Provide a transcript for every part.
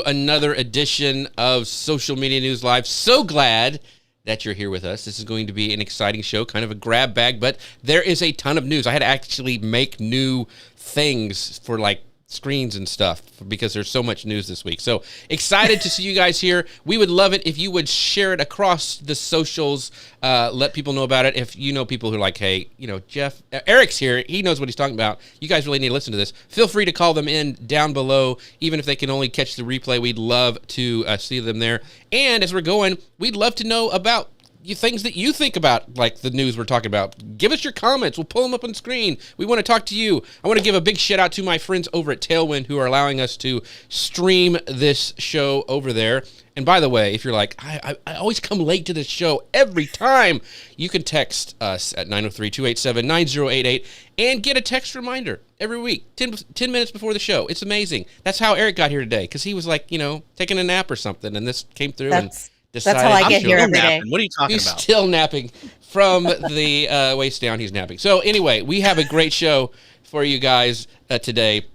Another edition of Social Media News Live. So glad that you're here with us. This is going to be an exciting show, kind of a grab bag, but there is a ton of news. I had to actually make new things for like screens and stuff because there's so much news this week. So excited to see you guys here. We would love it if you would share it across the socials, let people know about it. If you know people who are like, hey, you know, Eric's here, he knows what he's talking about. You guys really need to listen to this. Feel free to call them in down below, even if they can only catch the replay. We'd love to see them there. And as we're going, we'd love to know about things that you think about, like the news we're talking about. Give us your comments. We'll pull them up on the screen. We want to talk to you. I want to give a big shout out to my friends over at Tailwind who are allowing us to stream this show over there. And by the way, if you're like, I always come late to this show every time, you can text us at 903-287-9088 and get a text reminder every week, 10 minutes before the show. It's amazing. That's how Eric got here today, because he was like, you know, taking a nap or something, and this came through That's how I get here every day. What are you talking about? He's still napping from the waist down. He's napping. So anyway, we have a great show for you guys today.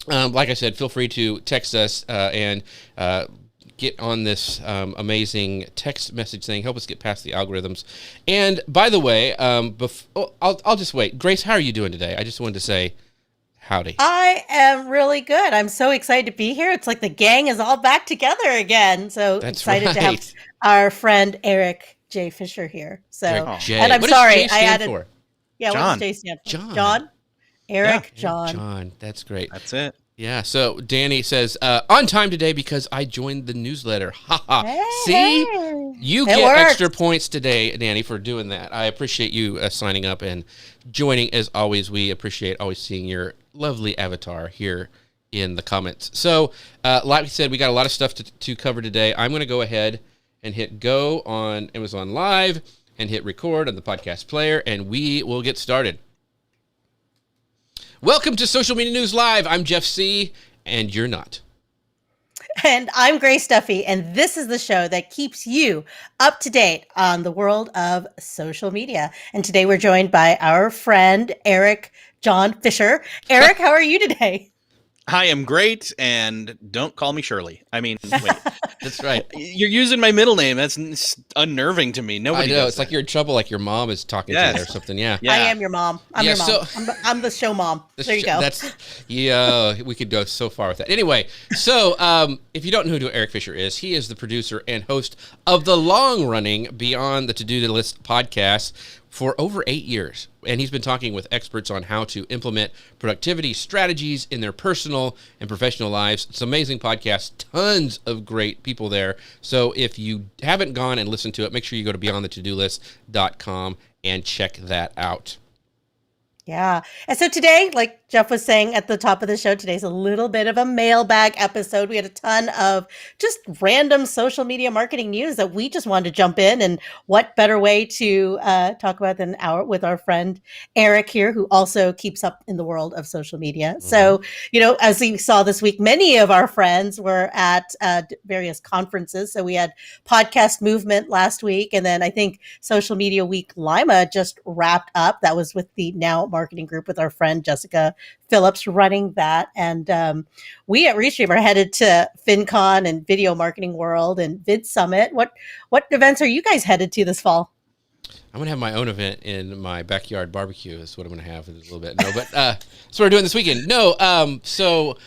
Like I said, feel free to text us and get on this amazing text message thing. Help us get past the algorithms. And by the way, I'll just wait. Grace, how are you doing today? I just wanted to say howdy. I am really good. I'm so excited to be here. It's like the gang is all back together again. So That's excited right. to have our friend Eric J. Fisher here. So, J. and I'm What does sorry, J stand for? Yeah, what John. does J stand for? John. Eric, Yeah, John. John. That's great. That's it. Yeah, so Danny says, on time today because I joined the newsletter. Ha ha. Hey, See? hey. You It get worked. extra points today, Danny, for doing that. I appreciate you signing up and joining as always. We appreciate always seeing your lovely avatar here in the comments. So, like we said, we got a lot of stuff to cover today. I'm going to go ahead and hit go on Amazon Live and hit record on the podcast player, and we will get started. Welcome to Social Media News Live. I'm Jeff C., and you're not. And I'm Grace Duffy, and this is the show that keeps you up to date on the world of social media. And today we're joined by our friend, Eric John Fisher. Eric, how are you today? I am great, and don't call me Shirley. I mean, wait. That's right. You're using my middle name. That's unnerving to me. Nobody I know. does It's that. like you're in trouble, like your mom is talking to you or something. Yeah. Yeah. I am your mom. I'm Yeah, your mom. I'm the show mom. There you go. We could go so far with that. Anyway, so if you don't know who Eric Fisher is, he is the producer and host of the long-running Beyond the To-Do List podcast for over 8 years. And he's been talking with experts on how to implement productivity strategies in their personal and professional lives. It's an amazing podcast, tons of great people there. So if you haven't gone and listened to it, make sure you go to beyondthetodolist.com and check that out. Yeah. And so today, like Jeff was saying at the top of the show, today's a little bit of a mailbag episode. We had a ton of just random social media marketing news that we just wanted to jump in. And what better way to talk about than with our friend Eric here, who also keeps up in the world of social media. Mm-hmm. So, you know, as we saw this week, many of our friends were at various conferences. So we had Podcast Movement last week. And then I think Social Media Week Lima just wrapped up. That was with the Now Marketing Group with our friend Jessica Phillips running that. And we at Restream are headed to FinCon and Video Marketing World and Vid Summit. What events are you guys headed to this fall? I'm going to have my own event in my backyard barbecue. Is what I'm going to have in a little bit. No, but that's what we're doing this weekend. No, so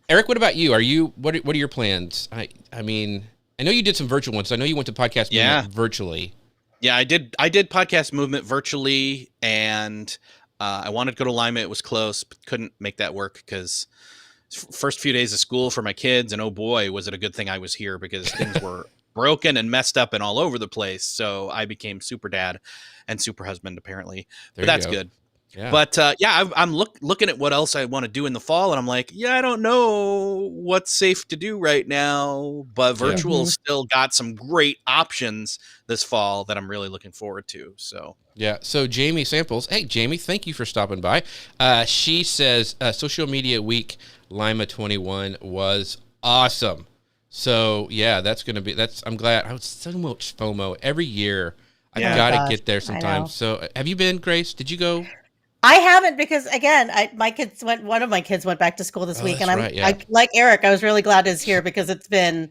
Eric, what about you? What are your plans? I mean, I know you did some virtual ones. I know you went to Podcast Movement virtually. Yeah, I did Podcast Movement virtually, and I wanted to go to Lima. It was close, but couldn't make that work because first few days of school for my kids, and oh boy, was it a good thing I was here because things were broken and messed up and all over the place. So I became super dad and super husband, apparently. But that's good. Yeah. But I'm looking at what else I want to do in the fall, and I'm like, I don't know what's safe to do right now, but virtual still got some great options this fall that I'm really looking forward to. So yeah. So Jamie Samples, hey Jamie, thank you for stopping by. She says Social Media Week Lima 21 was awesome. So yeah, I'm glad. I was so much FOMO every year. I gotta get there sometime. So have you been, Grace? Did you go? I haven't because again, one of my kids went back to school this Oh, week, that's and right, yeah. I like Eric. I was really glad it's here because it's been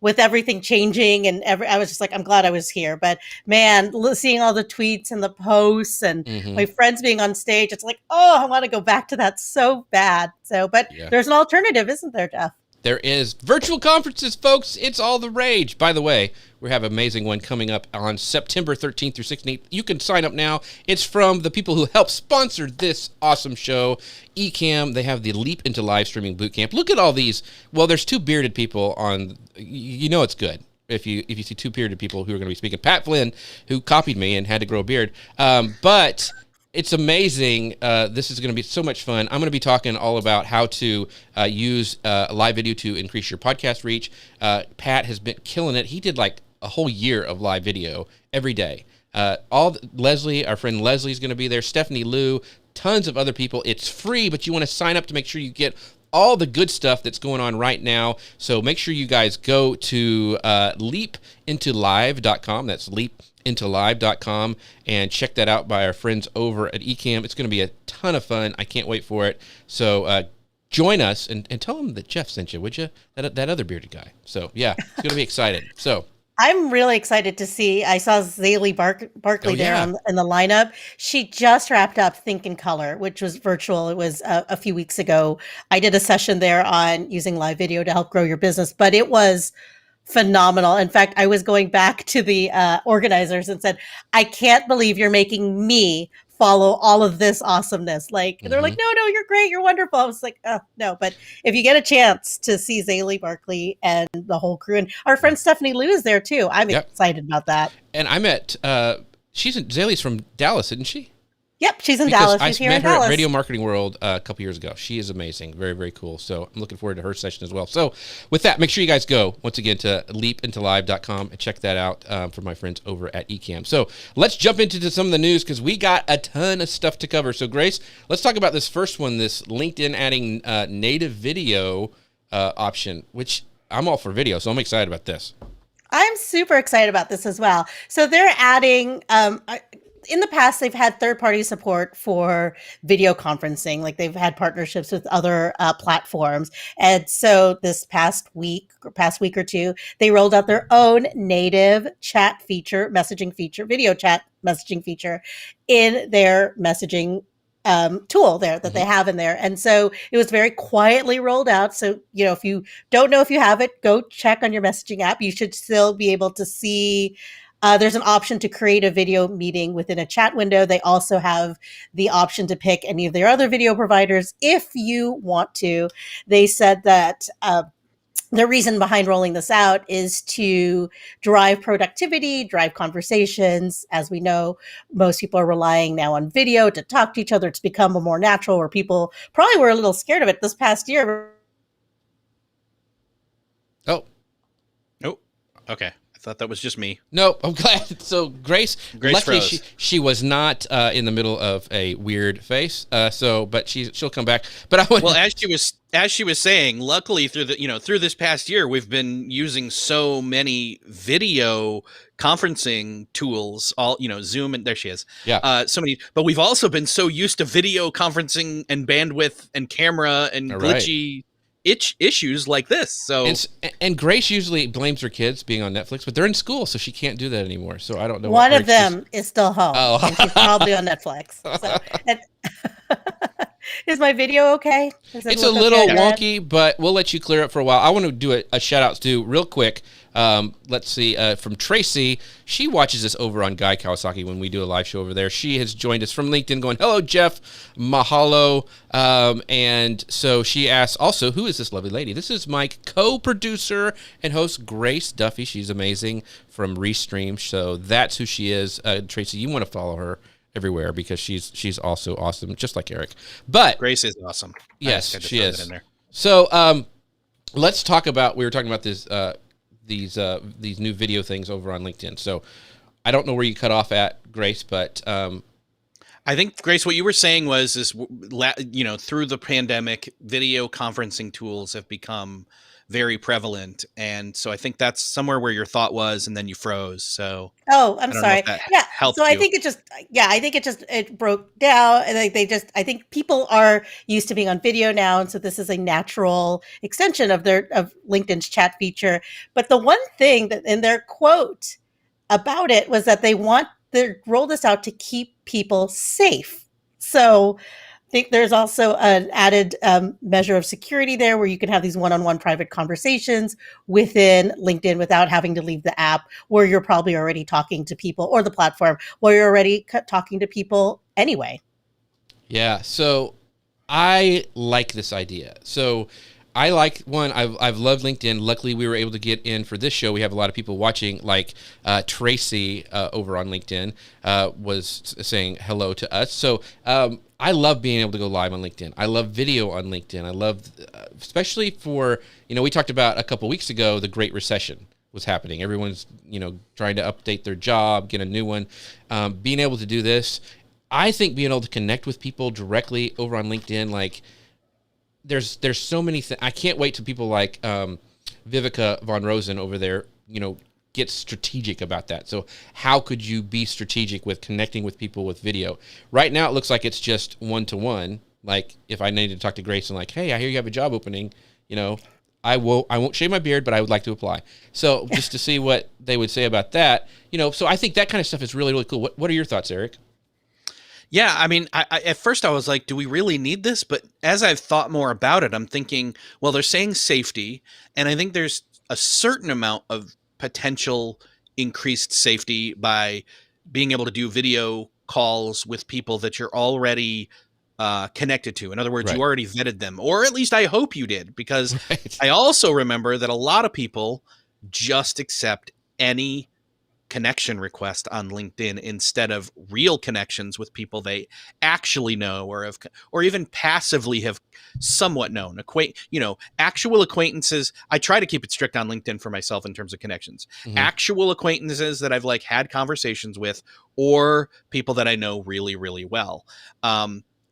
with everything changing and I was just like, I'm glad I was here. But man, seeing all the tweets and the posts and my friends being on stage, it's like, oh, I want to go back to that so bad. So, but there's an alternative, isn't there, Jeff? There is virtual conferences, folks. It's all the rage. By the way, we have an amazing one coming up on September 13th through 16th. You can sign up now. It's from the people who helped sponsor this awesome show, Ecamm. They have the Leap into Live Streaming Bootcamp. Look at all these. Well, there's two bearded people on. You know it's good if you see two bearded people who are going to be speaking. Pat Flynn, who copied me and had to grow a beard, but. It's amazing. This is going to be so much fun. I'm going to be talking all about how to use live video to increase your podcast reach. Pat has been killing it. He did like a whole year of live video every day. Leslie, our friend Leslie, is going to be there. Stephanie Liu, tons of other people. It's free, but you want to sign up to make sure you get all the good stuff that's going on right now. So make sure you guys go to leapintolive.com. That's leapintolive.com and check that out by our friends over at Ecamm. It's going to be a ton of fun. I can't wait for it. So join us and tell them that Jeff sent you, would you? That other bearded guy. So yeah, it's going to be exciting. So I'm really excited to see. I saw Zaylee Barkley there in the lineup. She just wrapped up Think in Color, which was virtual. It was a few weeks ago. I did a session there on using live video to help grow your business, but it was phenomenal. In fact, I was going back to the organizers and said, I can't believe you're making me follow all of this awesomeness. Like, they're like, no, you're great. You're wonderful. I was like, oh, no. But if you get a chance to see Zaylee Barkley and the whole crew, and our friend Stephanie Liu is there too. I'm excited about that. And I met, Zaylee's from Dallas, isn't she? Yep, she's in Dallas. She's here in Dallas. I met her at Radio Marketing World a couple years ago. She is amazing. Very, very cool. So I'm looking forward to her session as well. So with that, make sure you guys go, once again, to leapintolive.com and check that out for my friends over at Ecamm. So let's jump into some of the news because we got a ton of stuff to cover. So Grace, let's talk about this first one, this LinkedIn adding native video option, which I'm all for video, so I'm excited about this. I'm super excited about this as well. So they're adding... in the past, they've had third-party support for video conferencing. Like they've had partnerships with other platforms. And so this past week or two, they rolled out their own native chat feature, messaging feature, video chat messaging feature in their messaging tool there that they have in there. And so it was very quietly rolled out. So, if you don't know if you have it, go check on your messaging app. You should still be able to see there's an option to create a video meeting within a chat window. They also have the option to pick any of their other video providers if you want to. They said that the reason behind rolling this out is to drive productivity, drive conversations. As we know, most people are relying now on video to talk to each other. It's become a more natural where people probably were a little scared of it this past year. Oh, okay. Thought that was just me. No, I'm glad. So Grace luckily froze. she was not in the middle of a weird face. But she'll come back. But as she was saying, luckily through this past year, we've been using so many video conferencing tools, Zoom, and there she is. Yeah. So many, but we've also been so used to video conferencing and bandwidth and camera and glitchy issues like this. So and Grace usually blames her kids being on Netflix, but they're in school, so she can't do that anymore. So I don't know. One of them is still home. Oh. And she's probably on Netflix. So, is my video okay? It's a little wonky, but we'll let you clear it for a while. I want to do a shout out to real quick. Let's see, from Tracy. She watches us over on Guy Kawasaki when we do a live show over there. She has joined us from LinkedIn going, hello, Jeff, mahalo. And so she asks also, who is this lovely lady? This is my co-producer and host, Grace Duffy. She's amazing from Restream. So that's who she is. Tracy, you want to follow her everywhere because she's also awesome, just like Eric. But Grace is awesome. Yes, she is. So let's talk about, we were talking about this, these new video things over on LinkedIn. So I don't know where you cut off at, Grace, but I think, Grace, what you were saying was through the pandemic, video conferencing tools have become very prevalent. And so I think that's somewhere where your thought was, and then you froze. So Oh, I'm I don't know sorry. if that Yeah. helped So I you. think it broke down. And I think people are used to being on video now. And so this is a natural extension of of LinkedIn's chat feature. But the one thing that in their quote about it was that they want to roll this out to keep people safe. So I think there's also an added measure of security there where you can have these one-on-one private conversations within LinkedIn without having to leave the app where you're probably already talking to people, or the platform where you're already talking to people anyway. Yeah. So I like this idea. So I like one. I've loved LinkedIn. Luckily, we were able to get in for this show. We have a lot of people watching, like Tracy over on LinkedIn was saying hello to us. So I love being able to go live on LinkedIn. I love video on LinkedIn. I love, especially for, we talked about a couple weeks ago, the Great Recession was happening. Everyone's, trying to update their job, get a new one. Being able to do this, I think being able to connect with people directly over on LinkedIn, like, there's so many things. I can't wait till people like Vivica von Rosen over there, get strategic about that. So how could you be strategic with connecting with people with video? Right now, it looks like it's just one-to-one. Like if I need to talk to Grace and like, hey, I hear you have a job opening, I won't shave my beard, but I would like to apply. So just to see what they would say about that, so I think that kind of stuff is really, really cool. What are your thoughts, Eric? Yeah, I mean, I at first I was like, do we really need this? But as I've thought more about it, I'm thinking, well, they're saying safety, and I think there's a certain amount of potential increased safety by being able to do video calls with people that you're already connected to. In other words, Right. you already vetted them, or at least I hope you did, because Right. I also remember that a lot of people just accept any connection request on LinkedIn instead of real connections with people they actually know or even passively have somewhat known. Actual acquaintances. I try to keep it strict on LinkedIn for myself in terms of connections. Mm-hmm. Actual acquaintances that I've had conversations with, or people that I know really, really well.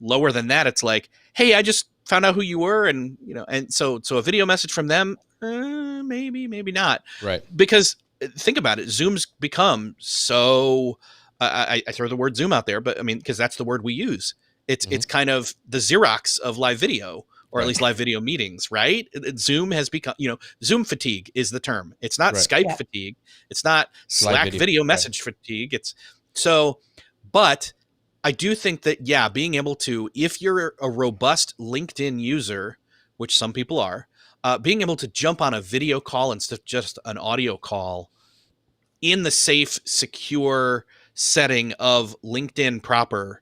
Lower than that, it's like, hey, I just found out who you were, and so a video message from them, maybe not, Right? Because think about it, Zoom's become so I throw the word Zoom out there, but I mean, because that's the word we use. It's kind of the Xerox of live video, or at least live video meetings, right? Zoom has become, Zoom fatigue is the term. It's not Skype fatigue. It's not Slack video message fatigue. It's so, but I do think that, being able to, if you're a robust LinkedIn user, which some people are, being able to jump on a video call instead of just an audio call in the safe, secure setting of LinkedIn proper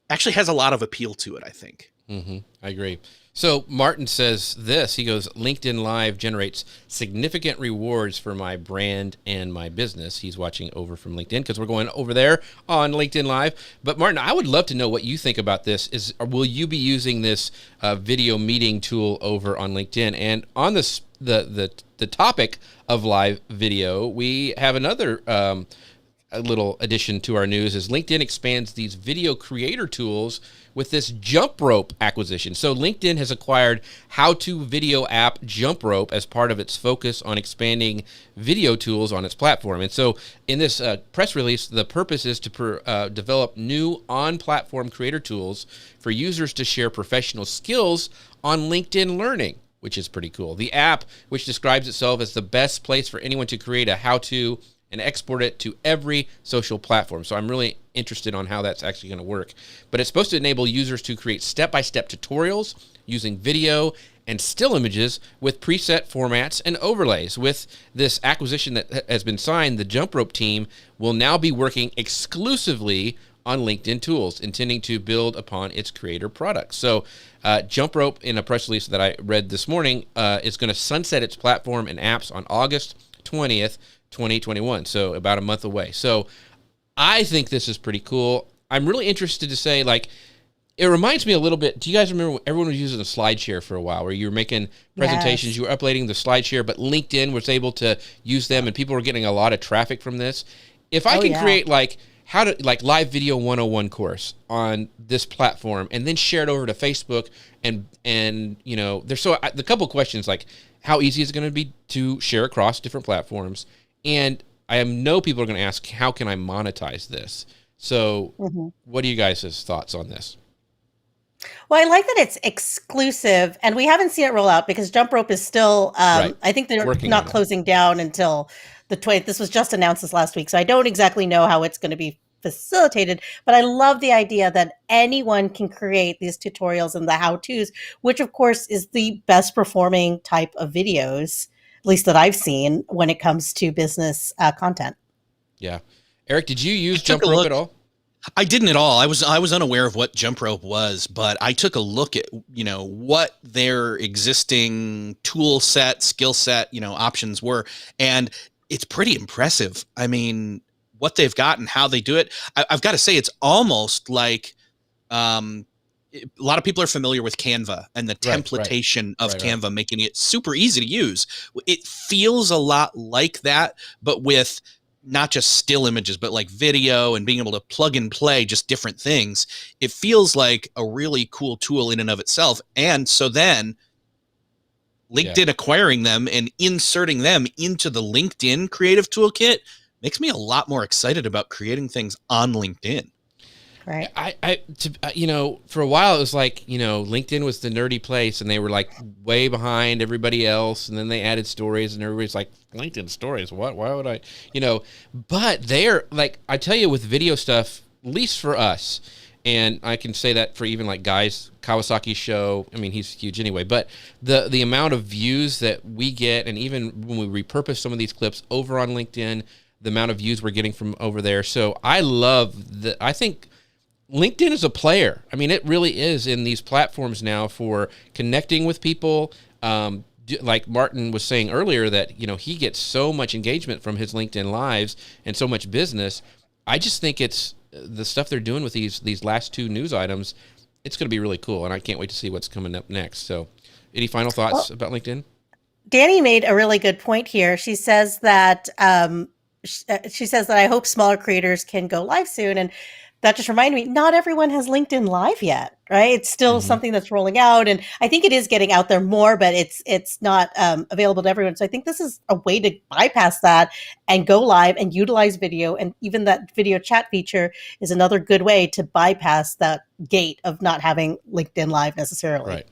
actually has a lot of appeal to it, I think. Mm-hmm. I agree. So Martin says this, he goes, LinkedIn Live generates significant rewards for my brand and my business. He's watching over from LinkedIn because we're going over there on LinkedIn Live. But Martin, I would love to know what you think about this. Will you be using this video meeting tool over on LinkedIn? And on this, the topic of live video, we have another a little addition to our news is LinkedIn expands these video creator tools with this Jump Rope acquisition. So LinkedIn has acquired how-to video app Jump Rope as part of its focus on expanding video tools on its platform. And so in this press release, the purpose is to develop new on-platform creator tools for users to share professional skills on LinkedIn Learning, which is pretty cool. The app, which describes itself as the best place for anyone to create a how-to and export it to every social platform. So I'm really interested on how that's actually going to work. But it's supposed to enable users to create step-by-step tutorials using video and still images with preset formats and overlays. With this acquisition that has been signed, the Jump Rope team will now be working exclusively on LinkedIn tools, intending to build upon its creator products. So Jump Rope, in a press release that I read this morning, is going to sunset its platform and apps on August 20th, 2021, so about a month away. So I think this is pretty cool. I'm really interested to say, like, it reminds me a little bit, do you guys remember when everyone was using the SlideShare for a while, where you were making presentations, you were uploading the SlideShare, but LinkedIn was able to use them and people were getting a lot of traffic from this. If I can create live video 101 course on this platform and then share it over to Facebook and there's the couple questions like, how easy is it going to be to share across different platforms? And I know people are going to ask, how can I monetize this? So what are you guys' thoughts on this? Well, I like that it's exclusive, and we haven't seen it roll out because Jump Rope is still, Right. I think they're Working not on it. closing down until the 20th. This was just announced this last week, so I don't exactly know how it's going to be facilitated, but I love the idea that anyone can create these tutorials and the how-tos, which of course is the best performing type of videos, at least that I've seen when it comes to business content. Yeah. Eric, did you use took Jump a Rope look. at all? I didn't at all. I was unaware of what Jump Rope was, but I took a look at, what their existing tool set, skill set, options were, and it's pretty impressive. I mean, what they've got and how they do it. I've got to say, it's almost like a lot of people are familiar with Canva and the templatation of Canva, making it super easy to use. It feels a lot like that, but with not just still images, but like video and being able to plug and play just different things. It feels like a really cool tool in and of itself. And so then LinkedIn acquiring them and inserting them into the LinkedIn creative toolkit makes me a lot more excited about creating things on LinkedIn. Right. For a while it was like, LinkedIn was the nerdy place and they were like way behind everybody else. And then they added stories and everybody's like, LinkedIn stories, what? Why would I, but they're like, I tell you, with video stuff, at least for us, and I can say that for even like guys, Kawasaki's show, I mean, he's huge anyway, but the amount of views that we get, and even when we repurpose some of these clips over on LinkedIn, the amount of views we're getting from over there. So I think LinkedIn is a player. I mean, it really is in these platforms now for connecting with people. Like Martin was saying earlier that, he gets so much engagement from his LinkedIn lives and so much business. I just think it's the stuff they're doing with these last two news items. It's going to be really cool. And I can't wait to see what's coming up next. So any final thoughts about LinkedIn? Danny made a really good point here. She says that, I hope smaller creators can go live soon. And that just reminded me, not everyone has LinkedIn Live yet, right? It's still something that's rolling out, and I think it is getting out there more, but it's not available to everyone. So I think this is a way to bypass that and go live and utilize video, and even that video chat feature is another good way to bypass that gate of not having LinkedIn Live necessarily. Right.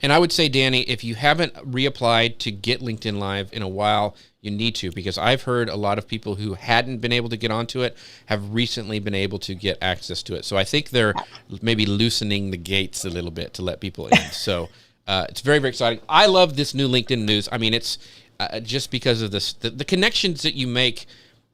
And I would say, Danny, if you haven't reapplied to get LinkedIn Live in a while, you need to, because I've heard a lot of people who hadn't been able to get onto it have recently been able to get access to it. So I think they're maybe loosening the gates a little bit to let people in. So it's very, very exciting. I love this new LinkedIn news. I mean, it's just because of this, the connections that you make,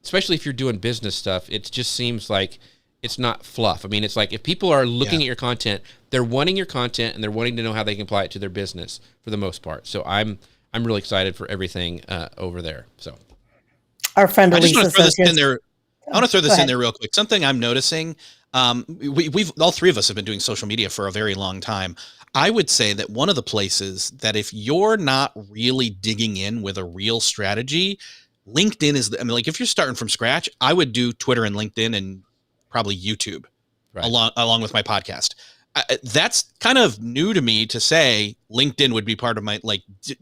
especially if you're doing business stuff, it just seems like it's not fluff. I mean, it's like if people are looking at your content, they're wanting your content and they're wanting to know how they can apply it to their business for the most part. So I'm really excited for everything over there. So our friend Elisa I just want to throw this in there. I want to throw this in there real quick. Something I'm noticing. We've all three of us have been doing social media for a very long time. I would say that one of the places that if you're not really digging in with a real strategy, LinkedIn is. Like if you're starting from scratch, I would do Twitter and LinkedIn and probably YouTube along with my podcast. That's kind of new to me to say LinkedIn would be part of my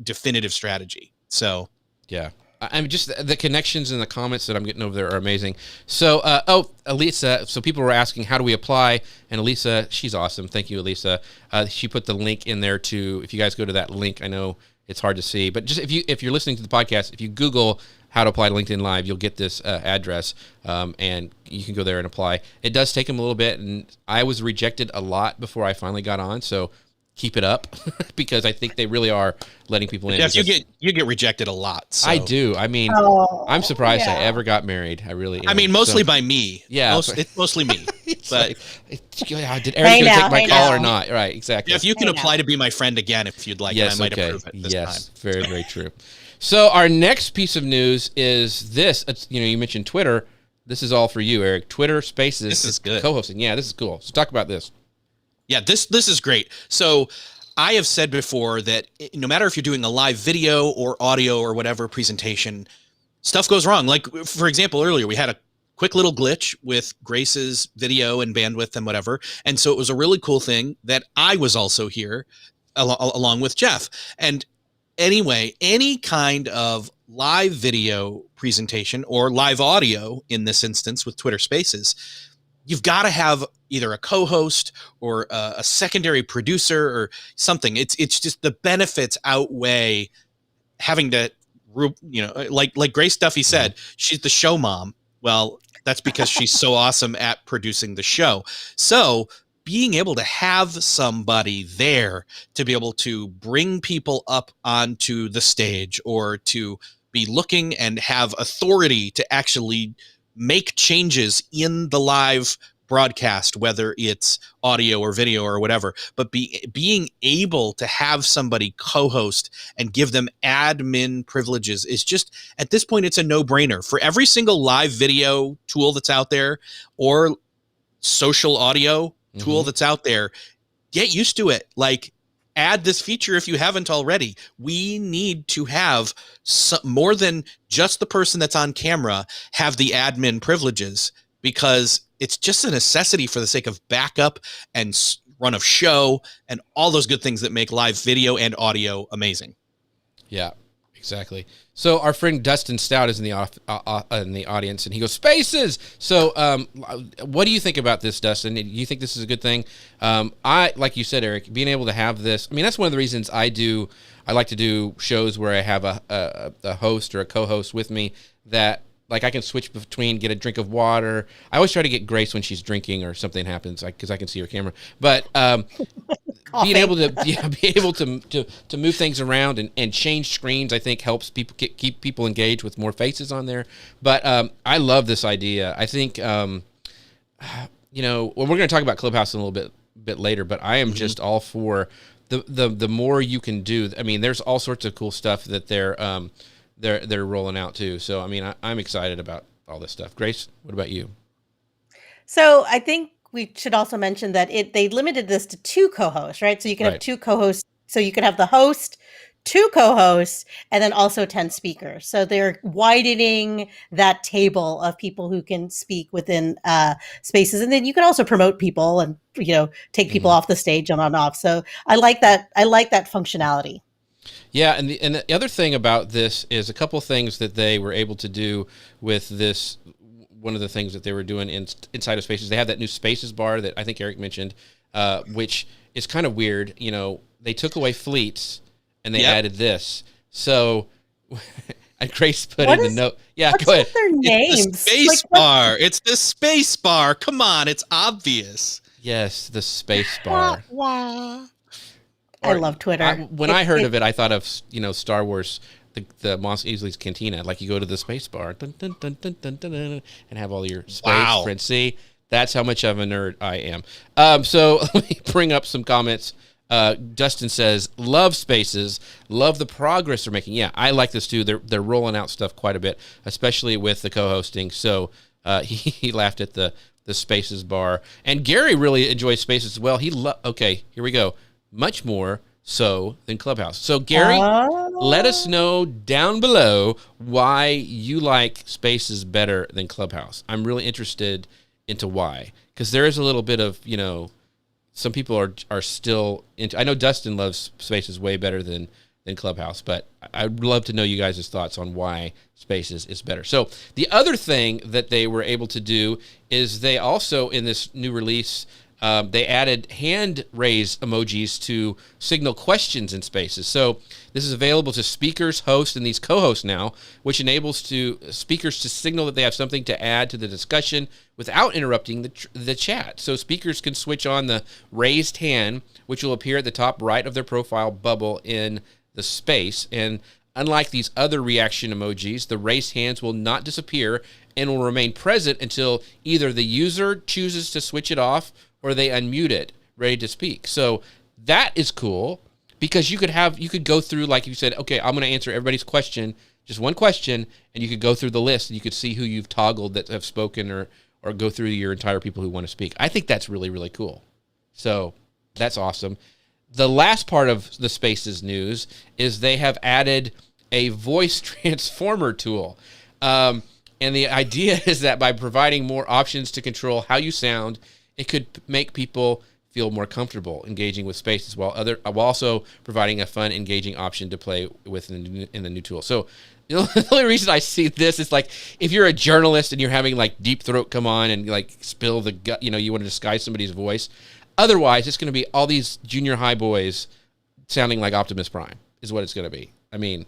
definitive strategy. So yeah, I'm just the connections and the comments that I'm getting over there are amazing. So Elisa, so people were asking, how do we apply? And Elisa, she's awesome. Thank you, Elisa. She put the link in there to, if you guys go to that link, I know it's hard to see, but just if you're listening to the podcast, if you Google how to apply to LinkedIn Live, you'll get this address, and you can go there and apply. It does take them a little bit, and I was rejected a lot before I finally got on, so keep it up because I think they really are letting people in. Yes, you get rejected a lot. So. I do. I mean, I'm surprised I ever got married. I really am. I mean, mostly by me. Yeah. It's mostly me. But did Eric going to take my call or not? Right, exactly. Yeah, if you can apply to be my friend again if you'd like, I might approve it this time. Very, very true. So our next piece of news is this. You mentioned Twitter. This is all for you, Eric. Twitter Spaces. This is good. Co-hosting. Yeah, this is cool. So talk about this. Yeah, this is great. So I have said before that no matter if you're doing a live video or audio or whatever presentation, stuff goes wrong. Like, for example, earlier we had a quick little glitch with Grace's video and bandwidth and whatever. And so it was a really cool thing that I was also here along with Jeff. And anyway, any kind of live video presentation or live audio in this instance with Twitter Spaces, you've got to have either a co-host or a secondary producer or something. It's just the benefits outweigh having to, like Grace Duffy said, she's the show mom. Well, that's because she's so awesome at producing the show. So being able to have somebody there to be able to bring people up onto the stage or to be looking and have authority to actually make changes in the live broadcast, whether it's audio or video or whatever, but being able to have somebody co-host and give them admin privileges is just, at this point, it's a no-brainer. For every single live video tool that's out there or social audio tool that's out there, get used to it. Like, add this feature if you haven't already. We need to have more than just the person that's on camera have the admin privileges, because it's just a necessity for the sake of backup and run of show and all those good things that make live video and audio amazing. Yeah, exactly. So our friend Dustin Stout is in the audience, and he goes, Spaces! So what do you think about this, Dustin? Do you think this is a good thing? Like you said, Eric, being able to have this, I mean, that's one of the reasons I like to do shows where I have a host or a co-host with me that, like, I can switch between, get a drink of water. I always try to get Grace when she's drinking or something happens, because I can see her camera. But being able to move things around and change screens, I think helps people keep people engaged with more faces on there. But I love this idea. I think we're going to talk about Clubhouse in a little bit later. But I am just all for the more you can do. I mean, there's all sorts of cool stuff that they're rolling out too. So, I mean, I'm excited about all this stuff. Grace, what about you? So I think we should also mention that they limited this to 2 co-hosts, right? So you can have 2 co-hosts. So you could have the host, 2 co-hosts, and then also 10 speakers. So they're widening that table of people who can speak within spaces. And then you can also promote people and, take people off the stage and on off. So I like that. I like that functionality. Yeah, and the other thing about this is a couple things that they were able to do with this. One of the things that they were doing inside of Spaces, they have that new Spaces bar that I think Eric mentioned, which is kind of weird. They took away fleets and they added this. So, and Grace put in the note. Yeah, go ahead. What's their names? It's the space bar. It's the space bar. Come on, it's obvious. Yes, the Space bar. I love Twitter. When I heard of it, I thought of Star Wars, the Mos Eisley's Cantina. Like, you go to the space bar, dun, dun, dun, dun, dun, dun, dun, and have all your space friends. See, that's how much of a nerd I am. So let me bring up some comments. Dustin says, "Love Spaces, love the progress they're making." Yeah, I like this too. They're rolling out stuff quite a bit, especially with the co-hosting. So he laughed at the Spaces bar, and Gary really enjoys Spaces as well. Okay, here we go. Much more so than Clubhouse. So, Gary, let us know down below why you like Spaces better than Clubhouse. I'm really interested into why, because there is a little bit of, some people are still into. I know Dustin loves Spaces way better than Clubhouse, but I'd love to know you guys' thoughts on why Spaces is better. So, the other thing that they were able to do is they also, in this new release, they added hand raise emojis to signal questions in Spaces. So this is available to speakers, hosts, and these co-hosts now, which enables speakers to signal that they have something to add to the discussion without interrupting the chat. So speakers can switch on the raised hand, which will appear at the top right of their profile bubble in the space. And unlike these other reaction emojis, the raised hands will not disappear and will remain present until either the user chooses to switch it off or they unmute it, ready to speak. So that is cool, because you could go through, like you said, okay, I'm going to answer everybody's question, just one question, and you could go through the list and you could see who you've toggled that have spoken, or go through your entire people who want to speak. I think that's really, really cool. So that's awesome. The last part of the Spaces news is they have added a voice transformer tool. And the idea is that by providing more options to control how you sound, it could make people feel more comfortable engaging with spaces while also providing a fun, engaging option to play with in the new tool. So the only reason I see this is like if you're a journalist and you're having like Deep Throat come on and like spill the gut, you want to disguise somebody's voice. Otherwise, it's going to be all these junior high boys sounding like Optimus Prime is what it's going to be. I mean,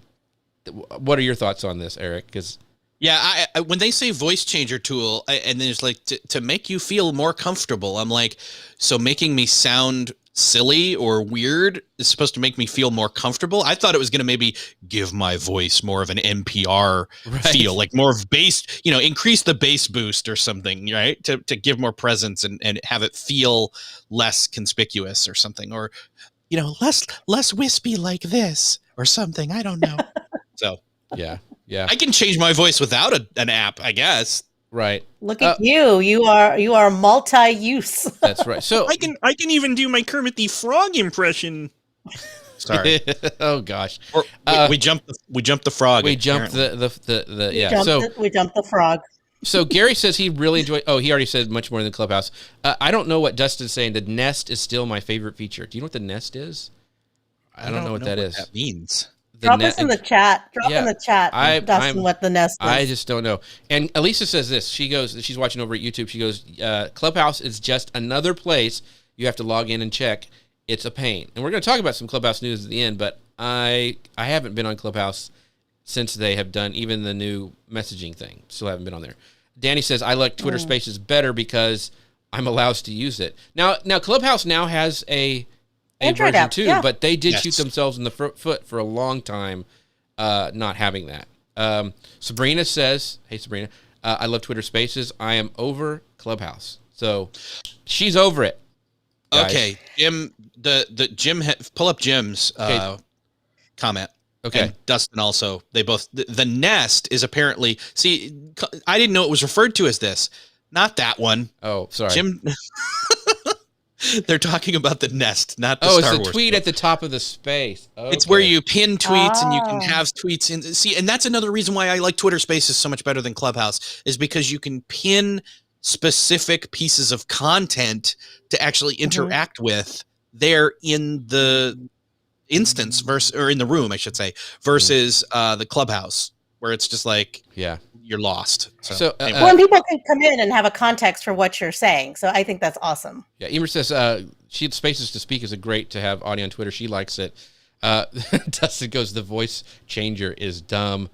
what are your thoughts on this, Eric? Because yeah, I when they say voice changer tool, and there's like to make you feel more comfortable, I'm like, so making me sound silly or weird is supposed to make me feel more comfortable. I thought it was going to maybe give my voice more of an NPR feel, like more of bass, increase the bass boost or something, right? To give more presence and have it feel less conspicuous or something, or less wispy like this or something. I don't know. So yeah. I can change my voice without an app, I guess. Right. Look at you. You are multi-use. That's right. So I can even do my Kermit the Frog impression. Sorry. Oh gosh. Or, we jumped the frog. We jumped the yeah. We jumped the frog. So Gary says he really enjoyed. Oh, he already said much more than Clubhouse. I don't know what Dustin's saying. The Nest is still my favorite feature. Do you know what the Nest is? I don't know what that is. That means. Drop us in the chat. In the chat, Dustin, what the Nest is. I just don't know. And Elisa says this. She's watching over at YouTube. She goes, Clubhouse is just another place you have to log in and check. It's a pain. And we're going to talk about some Clubhouse news at the end, but I haven't been on Clubhouse since they have done even the new messaging thing. Still haven't been on there. Danny says, I like Twitter Spaces better because I'm allowed to use it. Now Clubhouse now has a Android version app, too, yeah. but they did shoot themselves in the foot for a long time not having that. Sabrina says, hey, Sabrina, I love Twitter Spaces. I am over Clubhouse. So she's over it. Guys. Okay, Jim, Jim, pull up Jim's comment. Okay. And Dustin also. They both. The Nest is apparently. See, I didn't know it was referred to as this. Not that one. Oh, sorry. Jim. They're talking about the Nest, not the Star Star Wars. Wars. It's a tweet at the top of the space. Okay. It's where you pin tweets and you can have tweets in. See, and that's another reason why I like Twitter Spaces so much better than Clubhouse, is because you can pin specific pieces of content to actually interact with there in the instance or in the room, I should say, versus the Clubhouse, where it's just like, you're lost. So anyway. When people can come in and have a context for what you're saying. So I think that's awesome. Yeah, Emer says she Spaces to Speak is a great to have audio on Twitter. She likes it. Dustin goes, the voice changer is dumb.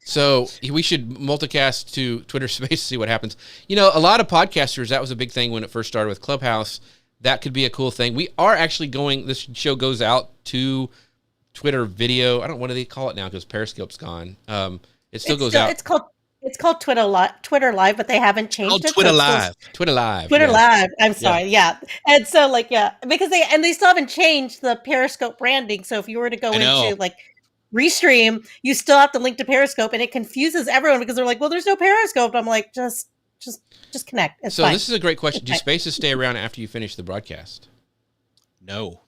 So we should multicast to Twitter Space, see what happens. A lot of podcasters, that was a big thing when it first started with Clubhouse. That could be a cool thing. We are actually this show goes out to Twitter video. I don't know, what do they call it now? Because Periscope's gone. It still goes out. It's called Twitter Live, but they haven't changed it. Twitter Live. Twitter Live. Twitter Live. I'm sorry. Yeah. And so because they still haven't changed the Periscope branding. So if you were to go into Restream, you still have to link to Periscope, and it confuses everyone because they're like, well, there's no Periscope. I'm like, just connect. It's fine. This is a great question. Do Spaces stay around after you finish the broadcast? No,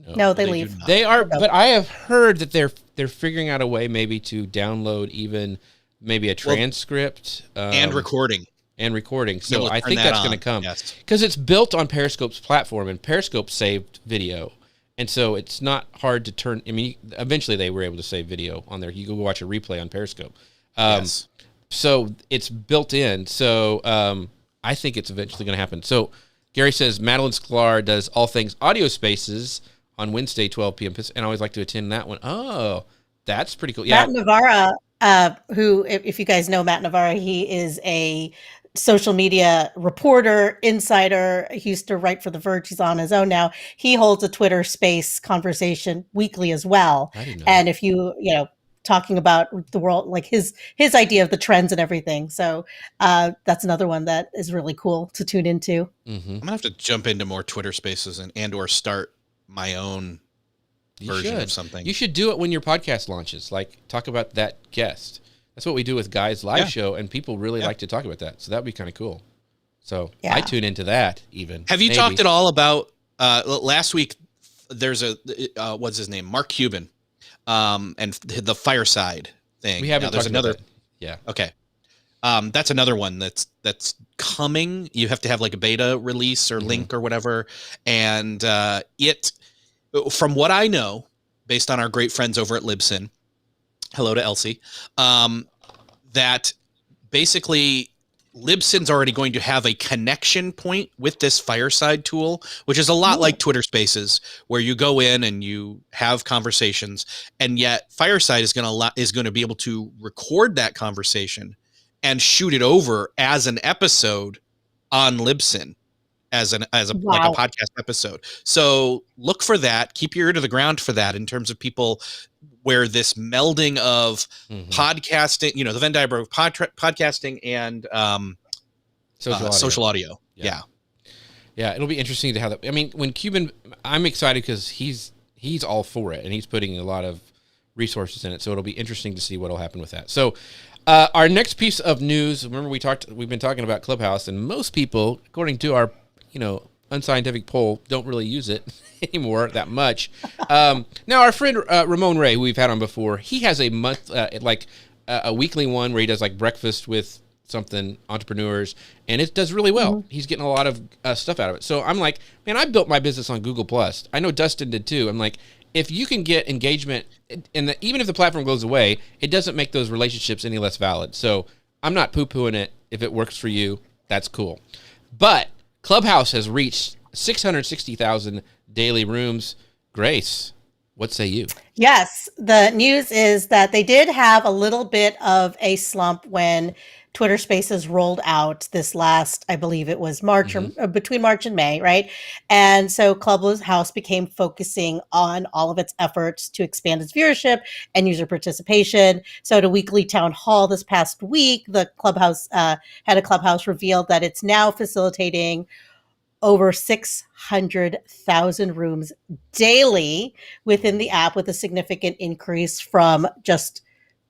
they leave. They are, but I have heard that they're figuring out a way maybe to download even maybe a transcript and recording. So I think that's going to come because it's built on Periscope's platform, and Periscope saved video. And so it's not hard to turn. I mean, eventually they were able to save video on there. You can go watch a replay on Periscope. So it's built in. So I think it's eventually going to happen. So Gary says Madeline Sklar does all things audio spaces on Wednesday, 12 p.m. And I always like to attend that one. Oh, that's pretty cool. Yeah. Matt Navarra, who, if you guys know Matt Navarra, he is a social media reporter, insider. He used to write for The Verge. He's on his own now. He holds a Twitter Space conversation weekly as well. I didn't know and that. if you talking about the world, like his idea of the trends and everything. So that's another one that is really cool to tune into. Mm-hmm. I'm gonna have to jump into more Twitter Spaces and or start my own version of something. You should do it when your podcast launches. Like talk about that guest. That's what we do with Guy's live show, and people really like to talk about that. So that would be kind of cool. So I tune into that even. Have you talked at all about last week? There's what's his name? Mark Cuban, and the Fireside thing. We haven't talked about that. Yeah. Okay. That's another one that's coming. You have to have like a beta release or link or whatever. And from what I know, based on our great friends over at Libsyn, hello to Elsie, that basically Libsyn's already going to have a connection point with this Fireside tool, which is a lot like Twitter Spaces, where you go in and you have conversations, and yet Fireside is going to be able to record that conversation and shoot it over as an episode on Libsyn as like a podcast episode. So look for that. Keep your ear to the ground for that in terms of people where this melding of podcasting, the Venn diagram of podcasting and social audio. Yeah. It'll be interesting to have that. I mean, when Cuban, I'm excited because he's all for it and he's putting a lot of resources in it. So it'll be interesting to see what will happen with that. So our next piece of news, remember we've been talking about Clubhouse, and most people, according to our, unscientific poll, don't really use it anymore that much. Now, our friend Ramon Ray, who we've had on before, he has a month, a weekly one where he does like breakfast with something entrepreneurs, and it does really well. He's getting a lot of stuff out of it. So I'm like, man, I built my business on Google Plus. I know Dustin did too. I'm like, if you can get engagement, and even if the platform goes away, it doesn't make those relationships any less valid. So I'm not poo-pooing it. If it works for you, that's cool. But Clubhouse has reached 660,000 daily rooms. Grace, what say you? Yes, the news is that they did have a little bit of a slump when Twitter Spaces rolled out this last, I believe it was March or between March and May, right? And so Clubhouse became focusing on all of its efforts to expand its viewership and user participation. So at a weekly town hall this past week, the head of Clubhouse revealed that it's now facilitating over 600,000 rooms daily within the app, with a significant increase from just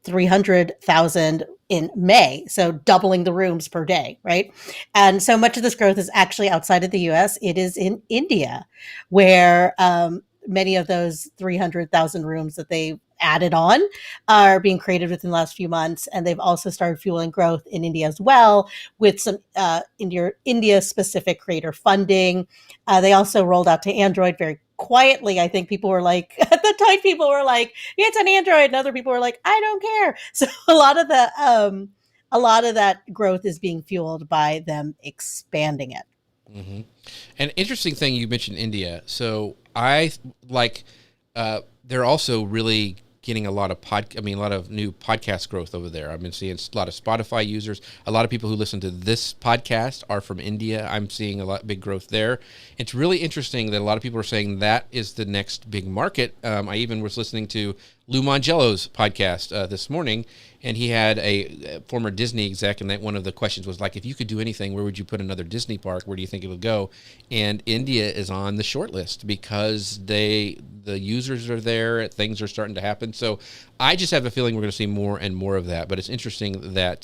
300,000 in May. So doubling the rooms per day, right? And so much of this growth is actually outside of the US. It is in India, where many of those 300,000 rooms that they added on are being created within the last few months. And they've also started fueling growth in India as well, with some India-specific creator funding. They also rolled out to Android very quietly. I think people were like, at the time, people were like, yeah, it's on Android. And other people were like, I don't care. So a lot of that growth is being fueled by them expanding it. Mm-hmm. An interesting thing, you mentioned India. So they're also really getting a lot of new podcast growth over there. I've been seeing a lot of Spotify users. A lot of people who listen to this podcast are from India. I'm seeing big growth there. It's really interesting that a lot of people are saying that is the next big market. I even was listening to Lou Mangello's podcast this morning, and he had a former Disney exec, and that one of the questions was like, if you could do anything, where would you put another Disney park? Where do you think it would go? And India is on the short list because the users are there, things are starting to happen. So I just have a feeling we're going to see more and more of that. But it's interesting that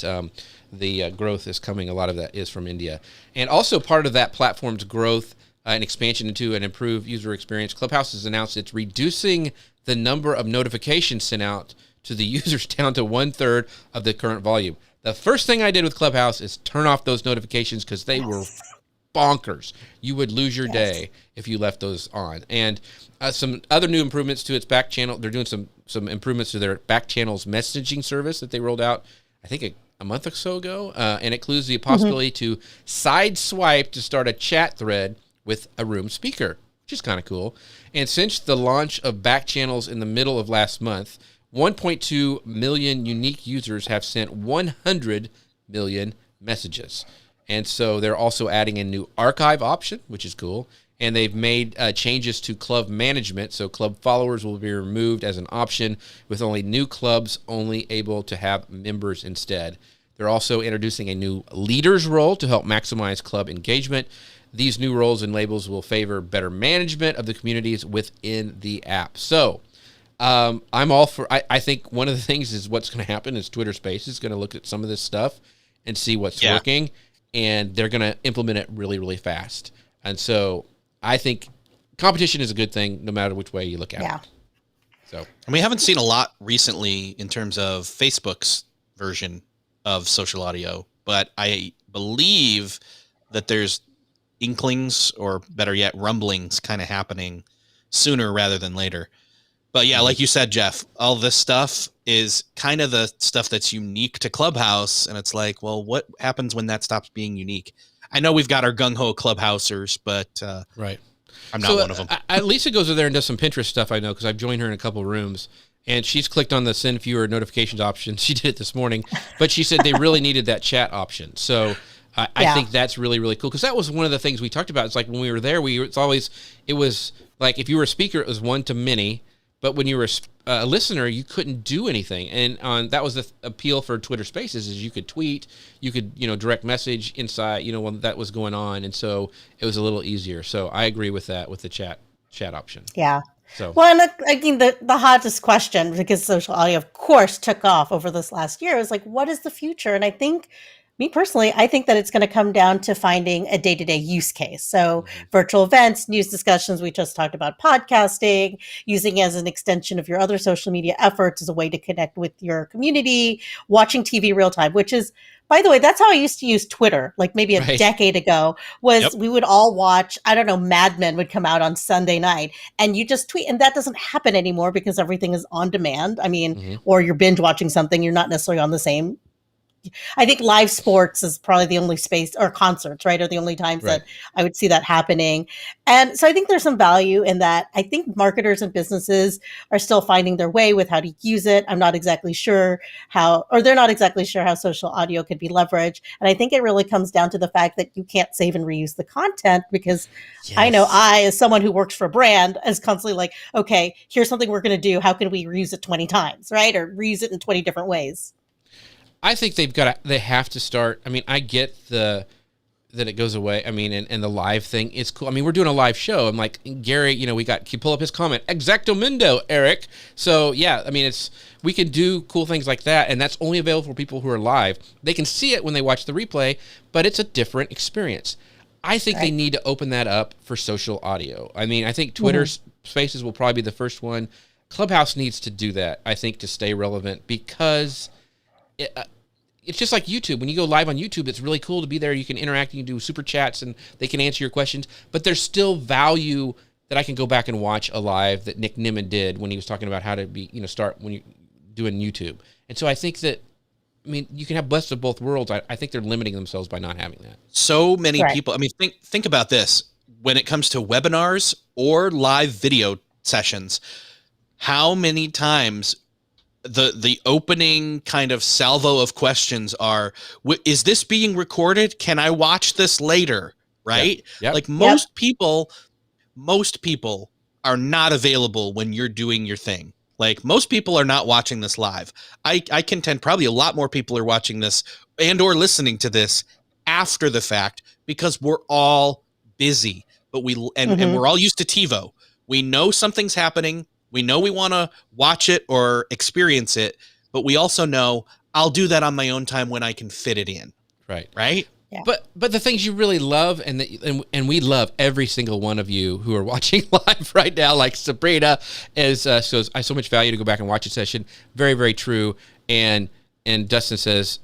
the growth is coming. A lot of that is from India. And also part of that platform's growth and expansion into an improved user experience, Clubhouse has announced it's reducing the number of notifications sent out to the users down to 1/3 of the current volume. The first thing I did with Clubhouse is turn off those notifications because they were bonkers. You would lose your day if you left those on. And some other new improvements to its back channel. They're doing some improvements to their back channel's messaging service that they rolled out, I think a month or so ago. And it includes the possibility to side swipe to start a chat thread with a room speaker, which is kind of cool. And since the launch of back channels in the middle of last month, 1.2 million unique users have sent 100 million messages. And so they're also adding a new archive option, which is cool. And they've made changes to club management. So club followers will be removed as an option, with only new clubs only able to have members instead. They're also introducing a new leaders role to help maximize club engagement. These new roles and labels will favor better management of the communities within the app. So I'm all for, I think one of the things is what's going to happen is Twitter Spaces is going to look at some of this stuff and see what's working, and they're going to implement it really, really fast. And so I think competition is a good thing no matter which way you look at it. So, and we haven't seen a lot recently in terms of Facebook's version of social audio, but I believe that there's inklings, or better yet, rumblings kind of happening sooner rather than later. But yeah, like you said, Jeff, all this stuff is kind of the stuff that's unique to Clubhouse. And it's like, well, what happens when that stops being unique? I know we've got our gung-ho Clubhousers, but Right. I'm not one of them. Lisa goes over there and does some Pinterest stuff, I know, because I've joined her in a couple rooms. And she's clicked on the send fewer notifications option. She did it this morning. But she said they really needed that chat option. So I think that's really, really cool. Because that was one of the things we talked about. It's like when we were there, it was like if you were a speaker, it was one to many. But when you were a listener, you couldn't do anything. And that was the appeal for Twitter Spaces, is you could tweet, you could, direct message inside, when that was going on. And so it was a little easier. So I agree with that, with the chat option. Yeah. So. Well, and I mean, the hottest question, because social audio, of course, took off over this last year, is like, what is the future? And I think, me personally, I think that it's going to come down to finding a day-to-day use case. So virtual events, news discussions, we just talked about podcasting, using as an extension of your other social media efforts as a way to connect with your community, watching TV real time, which is, by the way, that's how I used to use Twitter, like maybe a decade ago, was we would all watch, I don't know, Mad Men would come out on Sunday night and you just tweet. And that doesn't happen anymore because everything is on demand. I mean, or you're binge watching something, you're not necessarily on the same. I think live sports is probably the only space, or concerts, right, are the only times that I would see that happening. And so I think there's some value in that. I think marketers and businesses are still finding their way with how to use it. I'm not exactly sure they're not exactly sure how social audio could be leveraged. And I think it really comes down to the fact that you can't save and reuse the content, because I know as someone who works for a brand, is constantly like, okay, here's something we're going to do. How can we reuse it 20 times, right? Or reuse it in 20 different ways. I think they have to start. I mean, I get that it goes away. I mean, and the live thing is cool. I mean, we're doing a live show. I'm like, Gary, can you pull up his comment? Exactamundo, Eric. So yeah, I mean, we can do cool things like that. And that's only available for people who are live. They can see it when they watch the replay, but it's a different experience. I think they need to open that up for social audio. I mean, I think Twitter Spaces will probably be the first one. Clubhouse needs to do that, I think, to stay relevant, because it's just like YouTube. When you go live on YouTube, it's really cool to be there. You can interact, you can do super chats, and they can answer your questions. But there's still value that I can go back and watch a live that Nick Nimmin did when he was talking about how to be, start when you're doing YouTube. And so I think that, you can have best of both worlds. I think they're limiting themselves by not having that. So many people. Think about this. When it comes to webinars or live video sessions, how many times the opening kind of salvo of questions are, is this being recorded? Can I watch this later? Right? Yep. Like most people are not available when you're doing your thing. Like most people are not watching this live. I contend probably a lot more people are watching this and or listening to this after the fact, because we're all busy, but and we're all used to TiVo. We know something's happening. We know we want to watch it or experience it, but we also know I'll do that on my own time when I can fit it in. Right? Yeah. But the things you really love, and we love every single one of you who are watching live right now, like Sabrina shows I so much value to go back and watch a session. Very, very true. And Dustin says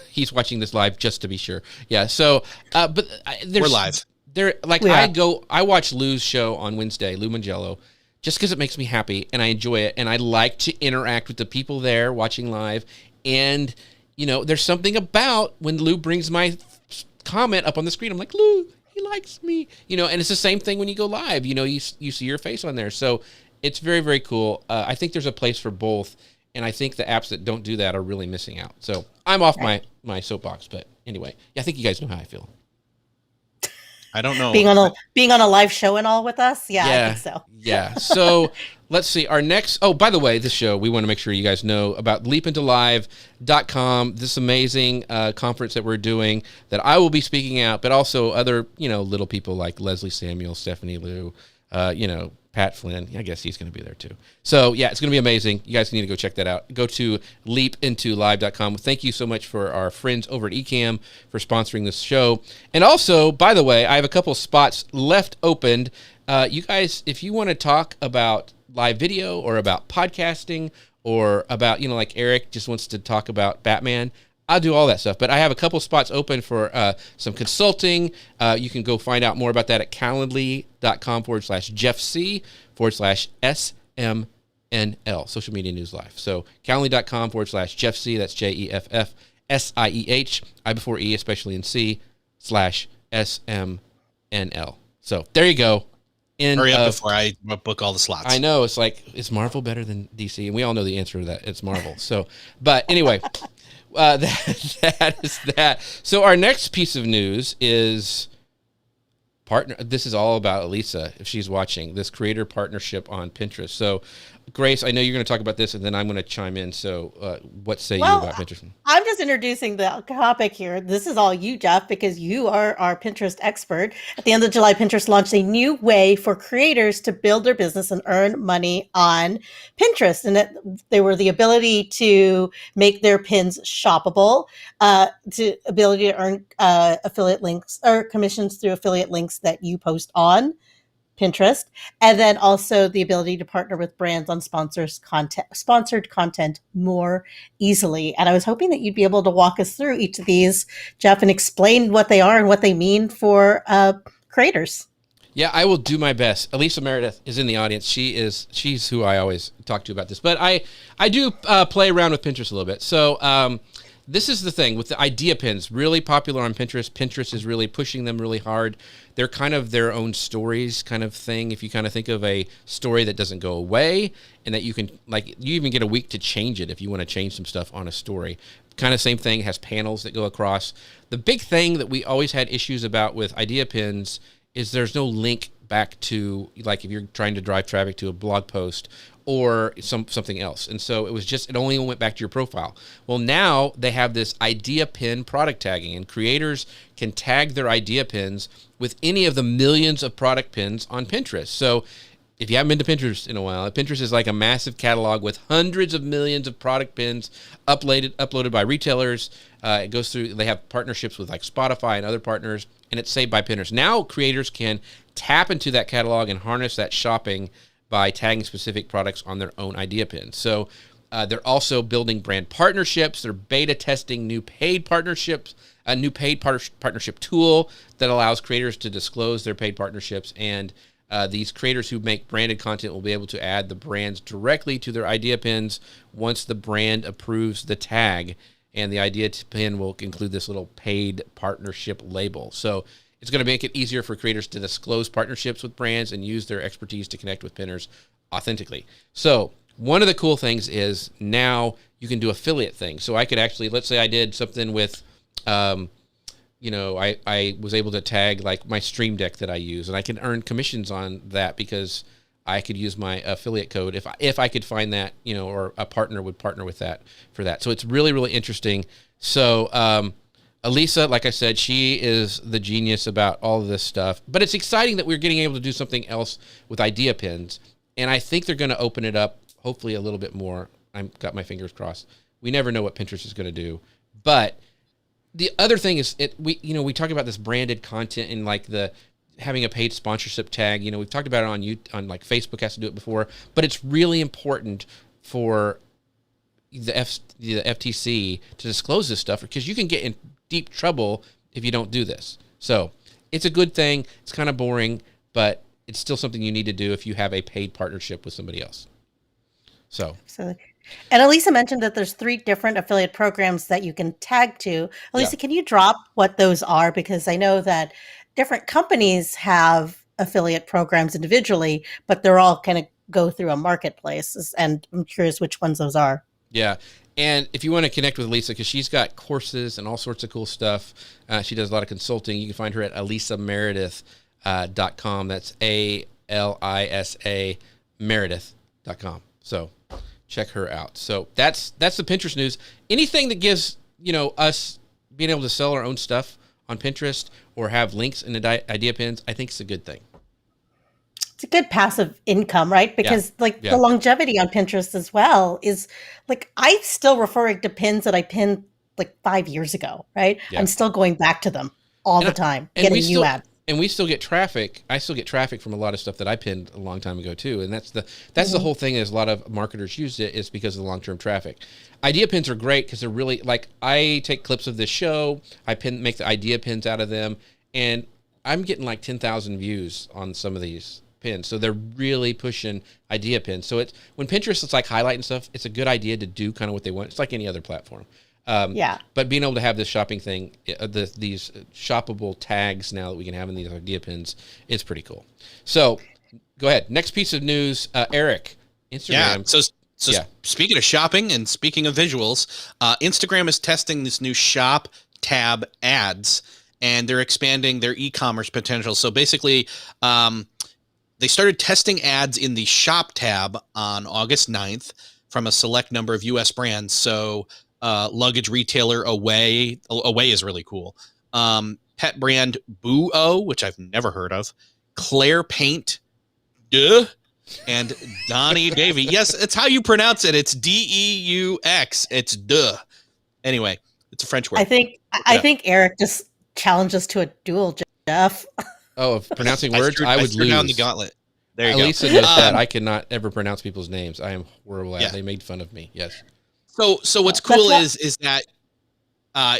he's watching this live just to be sure. Yeah. So, but we're live. I watch Lou's show on Wednesday, Lou Mangello, just because it makes me happy and I enjoy it. And I like to interact with the people there watching live. And, there's something about when Lou brings my comment up on the screen, I'm like, Lou, he likes me, and it's the same thing when you go live, you see your face on there. So it's very, very cool. I think there's a place for both. And I think the apps that don't do that are really missing out. So I'm off my soapbox, but anyway, I think you guys know how I feel. I don't know. Being on a live show and all with us? Yeah, I think so. Yeah. So let's see. Our next, by the way, this show, we want to make sure you guys know about leapintolive.com, this amazing conference that we're doing that I will be speaking at, but also other, little people like Leslie Samuel, Stephanie Liu, Pat Flynn. I guess he's going to be there too. So yeah, it's going to be amazing. You guys need to go check that out. Go to leapintolive.com. Thank you so much for our friends over at Ecamm for sponsoring this show. And also, by the way, I have a couple spots left opened. You guys, if you want to talk about live video or about podcasting or about, like Eric just wants to talk about Batman, I'll do all that stuff, but I have a couple spots open for some consulting. You can go find out more about that at calendly.com/Jeff C/SMNL, Social Media News Live. So calendly.com/Jeff C, that's JEFFSIEH, I before E, especially in C/SMNL. So there you go. Hurry up before I book all the slots. I know, it's like, is Marvel better than DC? And we all know the answer to that. It's Marvel. So, but anyway, that is that. So our next piece of news is partner. This is all about Elisa, if she's watching, this creator partnership on Pinterest. So Grace, I know you're going to talk about this, and then I'm going to chime in. So what say you about Pinterest? I'm just introducing the topic here. This is all you, Jeff, because you are our Pinterest expert. At the end of July, Pinterest launched a new way for creators to build their business and earn money on Pinterest. And they were the ability to make their pins shoppable, to ability to earn affiliate links or commissions through affiliate links that you post on Pinterest, and then also the ability to partner with brands on sponsored content more easily. And I was hoping that you'd be able to walk us through each of these, Jeff, and explain what they are and what they mean for creators. Yeah, I will do my best. Elisa Meredith is in the audience. She's who I always talk to about this. But I do play around with Pinterest a little bit. So this is the thing with the idea pins, really popular on Pinterest. Pinterest is really pushing them really hard. They're kind of their own stories kind of thing. If you kind of think of a story that doesn't go away and that you can, like, you even get a week to change it if you want to change some stuff on a story. Kind of same thing, has panels that go across. The big thing that we always had issues about with idea pins is there's no link back to, like, if you're trying to drive traffic to a blog post or something else. And so it only went back to your profile. Well, now they have this idea pin product tagging, and creators can tag their idea pins with any of the millions of product pins on Pinterest. So if you haven't been to Pinterest in a while, Pinterest is like a massive catalog with hundreds of millions of product pins uploaded by retailers. It goes through, they have partnerships with like Spotify and other partners, and it's saved by Pinterest. Now creators can tap into that catalog and harness that shopping by tagging specific products on their own idea pins. So they're also building brand partnerships. They're beta testing new paid partnerships, a new paid partnership tool that allows creators to disclose their paid partnerships. And these creators who make branded content will be able to add the brands directly to their idea pins once the brand approves the tag. And the idea pin will include this little paid partnership label. So it's going to make it easier for creators to disclose partnerships with brands and use their expertise to connect with pinners authentically. So one of the cool things is now you can do affiliate things. So I could actually, let's say I did something with, I was able to tag like my Stream Deck that I use, and I can earn commissions on that because I could use my affiliate code if I could find that, or a partner would partner with that for that. So it's really, really interesting. So, Elisa, like I said, she is the genius about all of this stuff. But it's exciting that we're getting able to do something else with idea pins. And I think they're going to open it up, hopefully a little bit more. I've got my fingers crossed. We never know what Pinterest is going to do. But the other thing is, we talk about this branded content and like having a paid sponsorship tag. We've talked about it on like Facebook has to do it before. But it's really important for the FTC to disclose this stuff, because you can get in deep trouble if you don't do this. So it's a good thing. It's kind of boring, but it's still something you need to do if you have a paid partnership with somebody else. So Absolutely. And Elisa mentioned that there's 3 different affiliate programs that you can tag to. Elisa, Can you drop what those are? Because I know that different companies have affiliate programs individually, but they're all kind of go through a marketplace. And I'm curious which ones those are. Yeah. And if you want to connect with Lisa, because she's got courses and all sorts of cool stuff, she does a lot of consulting. You can find her at elisameredith.com. That's ALISA Meredith.com. So check her out. So that's the Pinterest news. Anything that gives, us being able to sell our own stuff on Pinterest or have links in the idea pins, I think it's a good thing. It's a good passive income, right? Because the longevity on Pinterest as well is like, I'm still referring to pins that I pinned like 5 years ago, right? Yeah. I'm still going back to them all the time, getting new ads. and we still get traffic. I still get traffic from a lot of stuff that I pinned a long time ago too. And that's the whole thing is a lot of marketers use it is because of the long-term traffic. Idea pins are great because they're really like, I take clips of this show, make the idea pins out of them, and I'm getting like 10,000 views on some of these pins. So they're really pushing idea pins. So it's when Pinterest is like highlighting stuff, it's a good idea to do kind of what they want. It's like any other platform. But being able to have this shopping thing, these shoppable tags now that we can have in these idea pins is pretty cool. So go ahead. Next piece of news, Eric, Instagram. Yeah. So speaking of shopping and speaking of visuals, Instagram is testing this new shop tab ads, and they're expanding their e-commerce potential. So basically, they started testing ads in the shop tab on August 9th from a select number of U.S. brands. So luggage retailer Away is really cool. Pet brand Boo-O, which I've never heard of. Claire Paint, and Donnie Davy. Yes, it's how you pronounce it. It's Deux. It's duh. Anyway, it's a French word. I think Eric just challenged us to a duel, Jeff. Oh, of pronouncing words, I would lose. Down the gauntlet. There you go. Lisa knows that. I cannot ever pronounce people's names. I am horrible at it. They made fun of me. Yes. So what's cool is that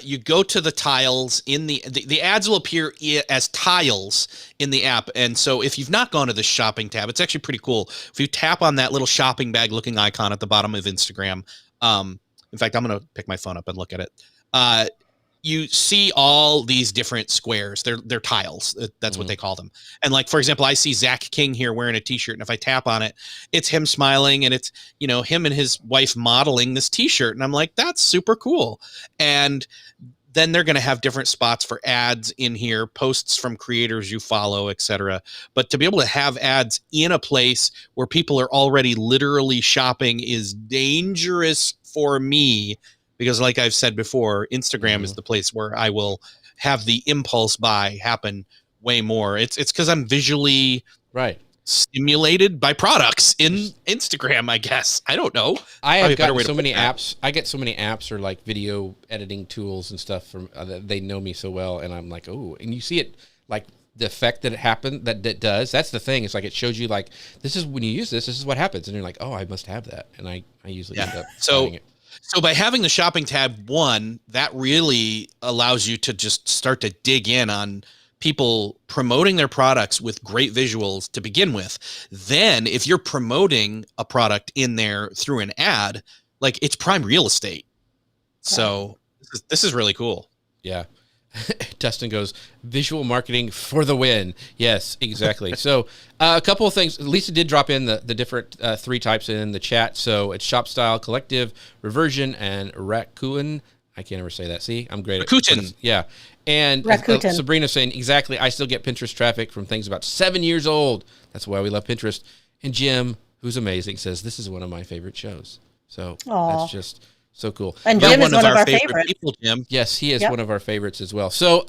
you go to the tiles in the ads will appear as tiles in the app. And so if you've not gone to the shopping tab, it's actually pretty cool. If you tap on that little shopping bag looking icon at the bottom of Instagram, in fact, I'm going to pick my phone up and look at it. You see all these different squares. They're tiles. That's what they call them. And like, for example, I see Zach King here wearing a t-shirt. And if I tap on it, it's him smiling and it's, him and his wife modeling this t-shirt. And I'm like, that's super cool. And then they're going to have different spots for ads in here, posts from creators you follow, etc. But to be able to have ads in a place where people are already literally shopping is dangerous for me. Because like I've said before, Instagram is the place where I will have the impulse buy happen way more. It's because I'm visually stimulated by products in Instagram, I guess. I don't know. I have gotten so many apps. I get so many apps or like video editing tools and stuff from they know me so well. And I'm like, oh, and you see it like the effect that it happened, that it does. That's the thing. It's like it shows you like, this is when you use this is what happens. And you're like, oh, I must have that. And I usually end up buying it. So by having the shopping tab that really allows you to just start to dig in on people promoting their products with great visuals to begin with. Then if you're promoting a product in there through an ad, like it's prime real estate. So this is really cool. Yeah. Dustin goes, visual marketing for the win. Yes, exactly. So a couple of things. Lisa did drop in the different three types in the chat. So it's shop style, collective, reversion, and raccoon. I can't ever say that. See, I'm great at Rakuten. Yeah. And Sabrina saying, exactly, I still get Pinterest traffic from things about 7 years old. That's why we love Pinterest. And Jim, who's amazing, says, this is one of my favorite shows. So that's just so cool. And Jim is one of our favorite people, Jim. Yes, he is one of our favorites as well. So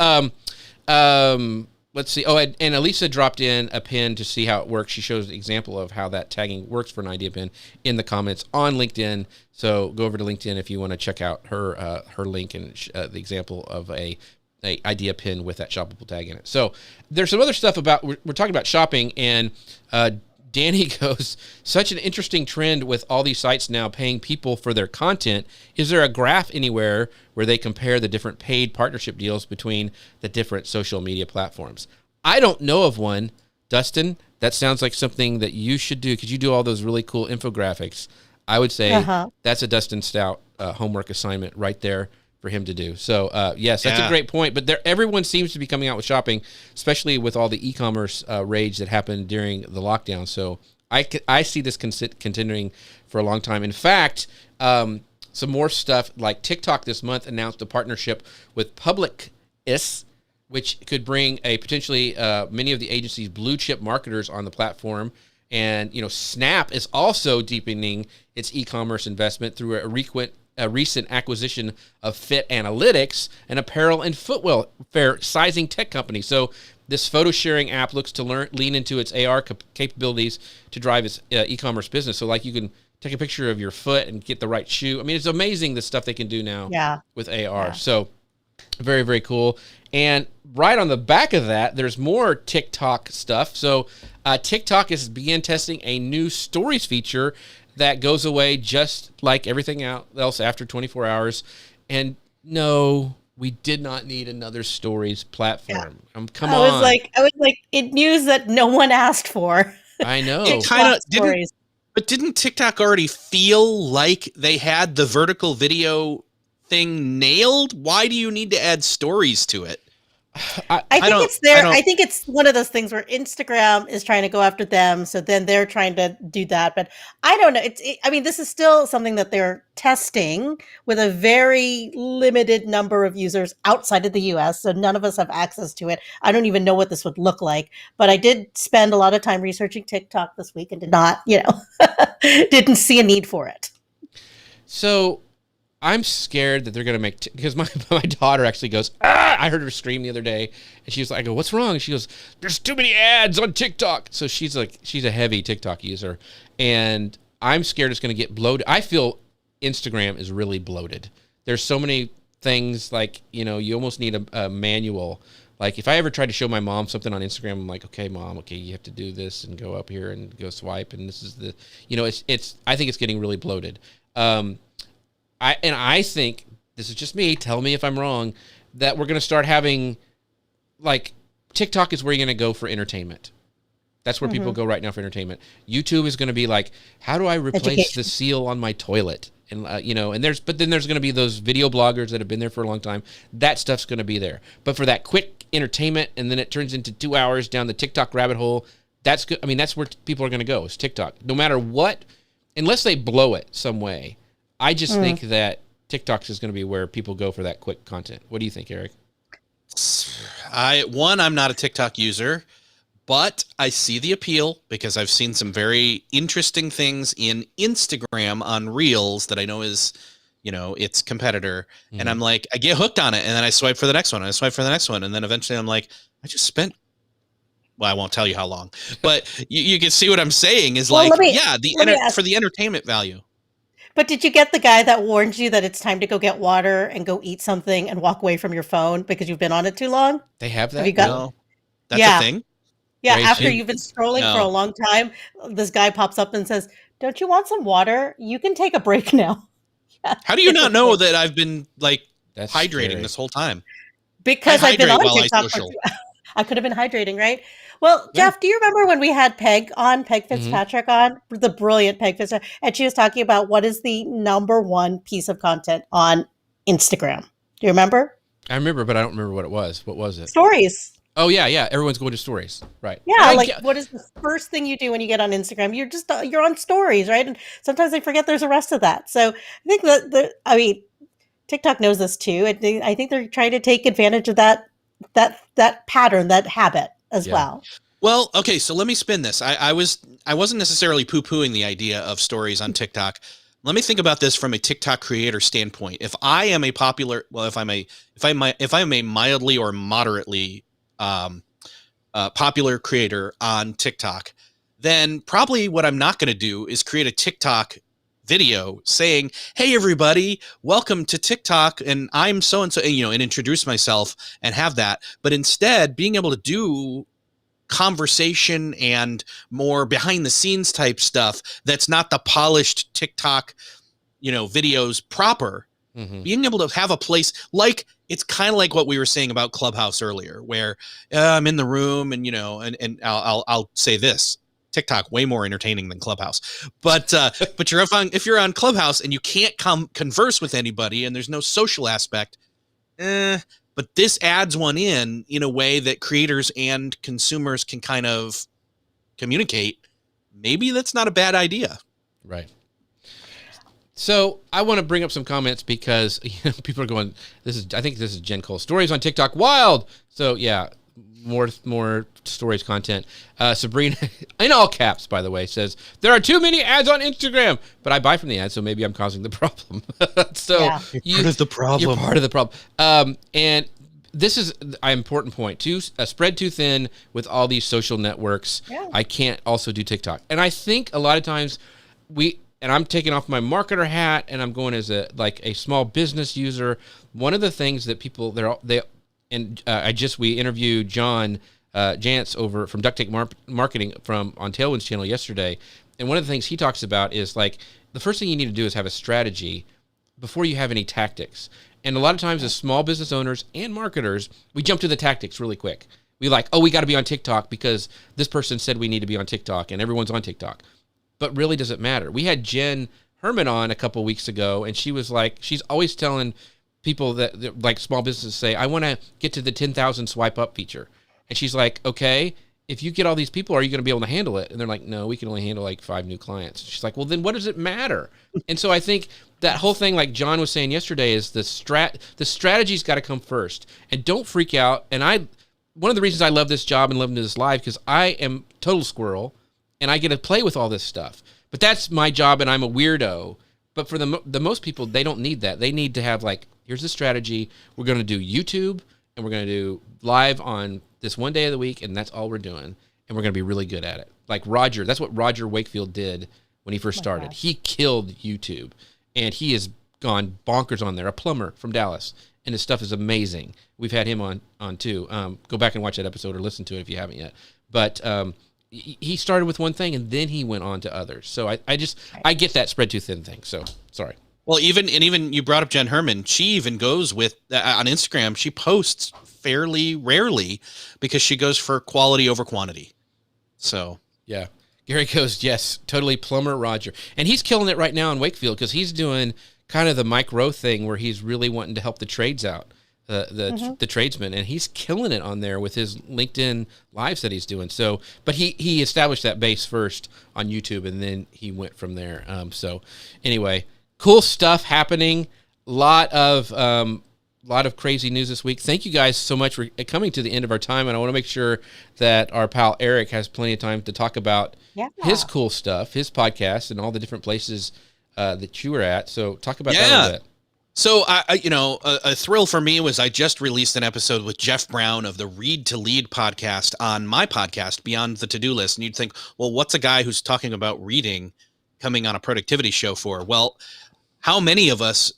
let's see. Oh, and Elisa dropped in a pin to see how it works. She shows an example of how that tagging works for an idea pin in the comments on LinkedIn. So go over to LinkedIn if you want to check out her link and the example of a idea pin with that shoppable tag in it. So there's some other stuff about, we're talking about shopping, and Danny goes, such an interesting trend with all these sites now paying people for their content. Is there a graph anywhere where they compare the different paid partnership deals between the different social media platforms? I don't know of one. Dustin, that sounds like something that you should do because you do all those really cool infographics. I would say that's a Dustin Stout homework assignment right there for him to do. So yes, that's a great point. But everyone seems to be coming out with shopping, especially with all the e-commerce rage that happened during the lockdown. So I see this continuing for a long time. In fact, some more stuff like TikTok this month announced a partnership with Publicis, which could bring a potentially many of the agency's blue chip marketers on the platform. And Snap is also deepening its e-commerce investment through a recent acquisition of Fit Analytics, an apparel and footwear sizing tech company. So this photo sharing app looks to lean into its AR capabilities to drive its e-commerce business. So like you can take a picture of your foot and get the right shoe. I mean, it's amazing the stuff they can do now with AR. Yeah. So Very, very cool. And right on the back of that, there's more TikTok stuff. So TikTok is began testing a new stories feature that goes away just like everything else after 24 hours. And no, we did not need another stories platform. Come on. I was like, it news that no one asked for. I know. It kind of didn't. But didn't TikTok already feel like they had the vertical video thing nailed? Why do you need to add stories to it? I think it's there. I think it's one of those things where Instagram is trying to go after them, so then they're trying to do that. But I don't know. I mean, this is still something that they're testing with a very limited number of users outside of the US, so none of us have access to it. I don't even know what this would look like. But I did spend a lot of time researching TikTok this week and did not, didn't see a need for it. So I'm scared that they're going to make, because my daughter actually goes, I heard her scream the other day, and she was like, I go, what's wrong? And she goes, there's too many ads on TikTok. So she's a heavy TikTok user, and I'm scared it's going to get bloated. I feel Instagram is really bloated. There's so many things, like, you almost need a manual. Like, if I ever tried to show my mom something on Instagram, I'm like, okay, Mom, okay, you have to do this and go up here and go swipe, and this is the, I think it's getting really bloated. I think, this is just me, tell me if I'm wrong, that we're going to start having, like, TikTok is where you're going to go for entertainment. That's where people go right now for entertainment. YouTube is going to be like, how do I replace the seal on my toilet? And, and there's going to be those video bloggers that have been there for a long time. That stuff's going to be there. But for that quick entertainment, and then it turns into 2 hours down the TikTok rabbit hole, that's good. I mean, that's where people are going to go, is TikTok. No matter what, unless they blow it some way. I just think that TikTok is going to be where people go for that quick content. What do you think, Eric? I'm not a TikTok user, but I see the appeal because I've seen some very interesting things in Instagram on Reels that I know is, its competitor. Mm-hmm. And I'm like, I get hooked on it, and then I swipe for the next one, and I swipe for the next one, and then eventually I'm like, I just spent. Well, I won't tell you how long, but you can see what I'm saying is for the entertainment value. But did you get the guy that warned you that it's time to go get water and go eat something and walk away from your phone because you've been on it too long? They have that? Have you got? No. That's a thing? Yeah, after you've been scrolling for a long time, this guy pops up and says, don't you want some water? You can take a break now. Yeah, how do you not know that I've been, That's hydrating scary. This whole time? Because I've been on TikTok for 2 hours. I could have been hydrating, right? Well, Jeff, do you remember when we had Peg Fitzpatrick on, the brilliant Peg Fitzpatrick, and she was talking about what is the number one piece of content on Instagram? Do you remember? I remember, but I don't remember what it was. What was it? Stories. Oh, yeah. Everyone's going to stories. Right. Yeah, what is the first thing you do when you get on Instagram? You're on stories, right? And sometimes I forget there's a rest of that. So I think TikTok knows this too. I think they're trying to take advantage of that pattern, that habit as well. Well, okay, so let me spin this. I wasn't necessarily poo-pooing the idea of stories on TikTok. Let me think about this from a TikTok creator standpoint. If I am if I'm a mildly or moderately popular creator on TikTok, then probably what I'm not going to do is create a TikTok video saying, hey, everybody, welcome to TikTok, and I'm so-and-so, and introduce myself and have that. But instead, being able to do conversation and more behind the scenes type stuff that's not the polished TikTok, videos proper, being able to have a place like, it's kind of like what we were saying about Clubhouse earlier, where I'm in the room and, and I'll say this, TikTok way more entertaining than Clubhouse, but if you're on Clubhouse and you can't converse with anybody and there's no social aspect, but this adds one in a way that creators and consumers can kind of communicate. Maybe that's not a bad idea. Right. So I want to bring up some comments because people are going, I think this is Jen Cole. Stories on TikTok, wild. So yeah, more stories content. Sabrina, in all caps, by the way, says, there are too many ads on Instagram, but I buy from the ads, so maybe I'm causing the problem. So you're part of the problem. You're part of the problem. And this is an important point. Spread too thin with all these social networks. Yeah. I can't also do TikTok. And I think a lot of times and I'm taking off my marketer hat and I'm going as a small business user. One of the things that people we interviewed John Jantz over from Duct Tape Marketing on Tailwind's channel yesterday, and one of the things he talks about is like the first thing you need to do is have a strategy before you have any tactics. And a lot of times as small business owners and marketers, we jump to the tactics really quick. We we got to be on TikTok because this person said we need to be on TikTok and everyone's on TikTok. But really, does it matter? We had Jen Herman on a couple weeks ago, and she was like, she's always telling people that like small businesses say, I want to get to the 10,000 swipe up feature. And she's like, okay, if you get all these people, are you going to be able to handle it? And they're like, no, we can only handle like 5 new clients. She's like, well, then what does it matter? And so I think that whole thing, like John was saying yesterday, is the strategy's got to come first. And don't freak out. And one of the reasons I love this job and love this live, because I am total squirrel and I get to play with all this stuff. But that's my job and I'm a weirdo. But for the most people, they don't need that. They need to have like, here's the strategy. We're going to do YouTube and we're going to do live on this one day of the week, and that's all we're doing. And we're going to be really good at it. Like Roger, that's what Roger Wakefield did when he first started. Gosh. He killed YouTube, and he has gone bonkers on there. A plumber from Dallas, and his stuff is amazing. We've had him on too. Go back and watch that episode or listen to it if you haven't yet. But he started with one thing, and then he went on to others. So I get that spread too thin thing. So sorry. Well, even you brought up Jen Herman. She even goes with on Instagram. She posts fairly rarely because she goes for quality over quantity. So yeah, Gary goes, yes, totally plumber Roger, and he's killing it right now in Wakefield because he's doing kind of the Mike Rowe thing where he's really wanting to help the trades out, the tradesmen, and he's killing it on there with his LinkedIn lives that he's doing. So, but he established that base first on YouTube, and then he went from there. So anyway. Cool stuff happening. Lot of crazy news this week. Thank you guys so much for coming to the end of our time, and I want to make sure that our pal Eric has plenty of time to talk about his cool stuff, his podcast, and all the different places that you were at. So talk about that a little bit. So a thrill for me was I just released an episode with Jeff Brown of the Read to Lead podcast on my podcast, Beyond the To-Do List, and you'd think, well, what's a guy who's talking about reading coming on a productivity show for? Well, how many of us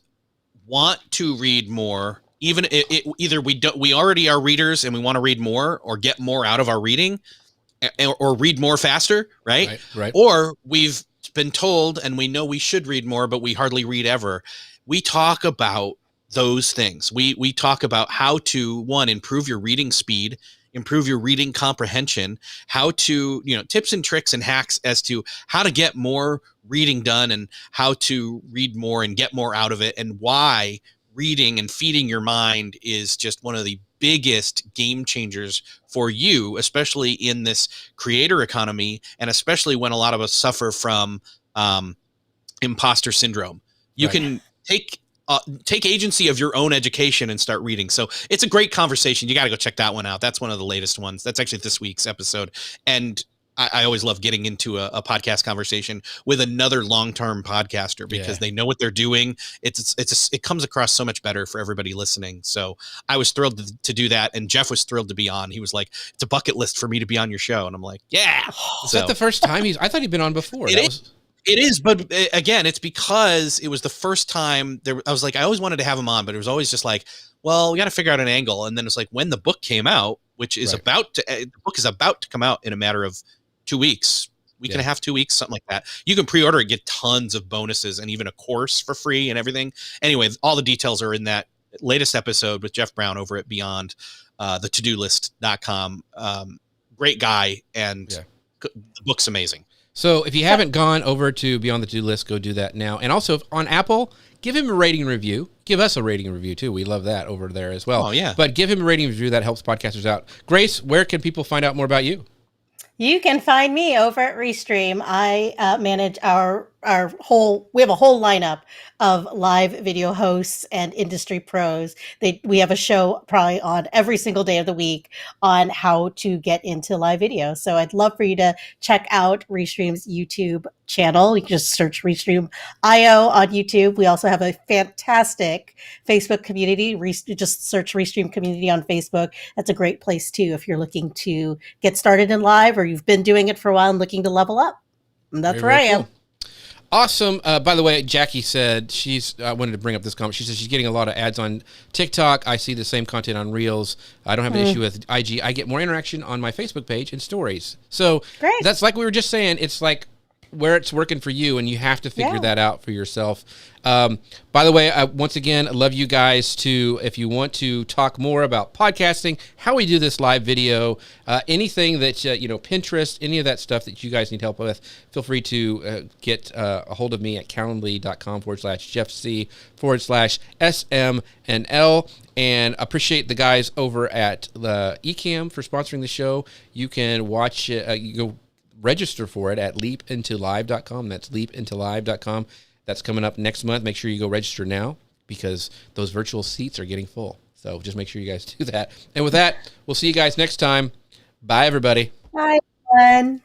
want to read more? Even either we already are readers and we want to read more or get more out of our reading, or read more faster, right? Right. Or we've been told and we know we should read more, but we hardly read ever. We talk about those things. We talk about how to, one, improve your reading speed, improve your reading comprehension, how to, tips and tricks and hacks as to how to get more reading done and how to read more and get more out of it, and why reading and feeding your mind is just one of the biggest game changers for you, especially in this creator economy, and especially when a lot of us suffer from imposter syndrome. You can take agency of your own education and start reading. So it's a great conversation. You got to go check that one out. That's one of the latest ones. That's actually this week's episode. And I always love getting into a podcast conversation with another long-term podcaster because they know what they're doing. It comes across so much better for everybody listening. So I was thrilled to do that. And Jeff was thrilled to be on. He was like, it's a bucket list for me to be on your show. And I'm like, yeah. Is that the first time I thought he'd been on before. It is, but again, it's because it was the first time I was like, I always wanted to have him on, but it was always just like, well, we got to figure out an angle. And then it's like when the book came out, which is the book is about to come out in a matter of 2 weeks, week and a half, 2 weeks, something like that. You can pre-order and get tons of bonuses and even a course for free and everything. Anyway, all the details are in that latest episode with Jeff Brown over at Beyond the To-Do List.com. Great guy, and the book's amazing. So if you haven't gone over to Beyond the To-Do List, go do that now. And also on Apple, give him a rating and review. Give us a rating and review too. We love that over there as well. Oh, yeah. But give him a rating and review. That helps podcasters out. Grace, where can people find out more about you? You can find me over at Restream. I manage we have a whole lineup of live video hosts and industry pros. We have a show probably on every single day of the week on how to get into live video. So I'd love for you to check out Restream's YouTube channel. You can just search Restream.io on YouTube. We also have a fantastic Facebook community. Just search Restream community on Facebook. That's a great place too if you're looking to get started in live or you've been doing it for a while and looking to level up. And that's where I am. Awesome. By the way, Jackie said I wanted to bring up this comment. She says she's getting a lot of ads on TikTok. I see the same content on Reels. I don't have an issue with IG. I get more interaction on my Facebook page and stories. So Great. that's like we were just saying. It's like where it's working for you, and you have to figure that out for yourself. By the way, once again, I love you guys if you want to talk more about podcasting, how we do this live video, anything that, Pinterest, any of that stuff that you guys need help with, feel free to get a hold of me at calendly.com/JeffC/SM&L. And appreciate the guys over at the Ecamm for sponsoring the show. You can watch it, you go register for it at leapintolive.com. That's leapintolive.com. That's coming up next month. Make sure you go register now because those virtual seats are getting full. So just make sure you guys do that. And with that, we'll see you guys next time. Bye, everybody. Bye, everyone.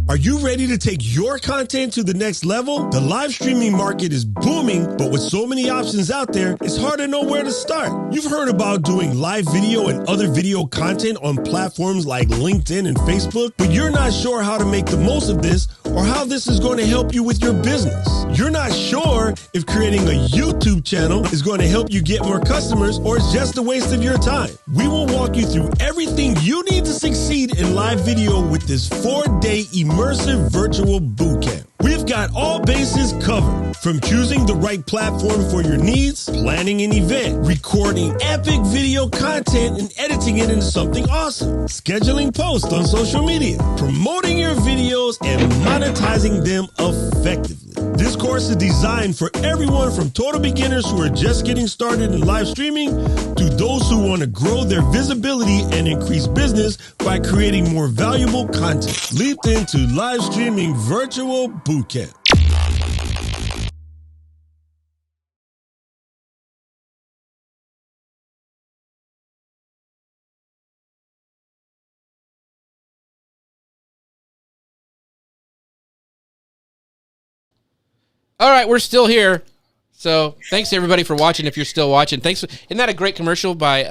Are you ready to take your content to the next level? The live streaming market is booming, but with so many options out there, it's hard to know where to start. You've heard about doing live video and other video content on platforms like LinkedIn and Facebook, but you're not sure how to make the most of this or how this is going to help you with your business. You're not sure if creating a YouTube channel is going to help you get more customers or it's just a waste of your time. We will walk you through everything you need to succeed in live video with this 4-day immersive virtual bootcamp. We've got all bases covered, from choosing the right platform for your needs, planning an event, recording epic video content and editing it into something awesome, scheduling posts on social media, promoting your videos, and monetizing them effectively. This course is designed for everyone from total beginners who are just getting started in live streaming to those who want to grow their visibility and increase business by creating more valuable content. Leap into live streaming virtual bootcamp. All right, we're still here. So thanks everybody for watching. If you're still watching, thanks. Isn't that a great commercial by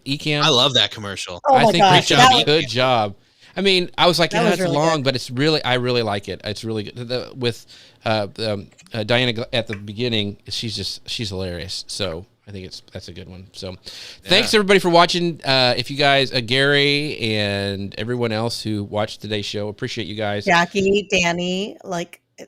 Ecamm? I love that commercial. Oh I my think gosh, great that job. was- Good job. I mean, I was like, That yeah, was it's really long, good. but I really like it. It's really good. With Diana at the beginning, she's hilarious. So I think that's a good one. So thanks everybody for watching. If you guys, Gary and everyone else who watched today's show, appreciate you guys. Jackie, Danny,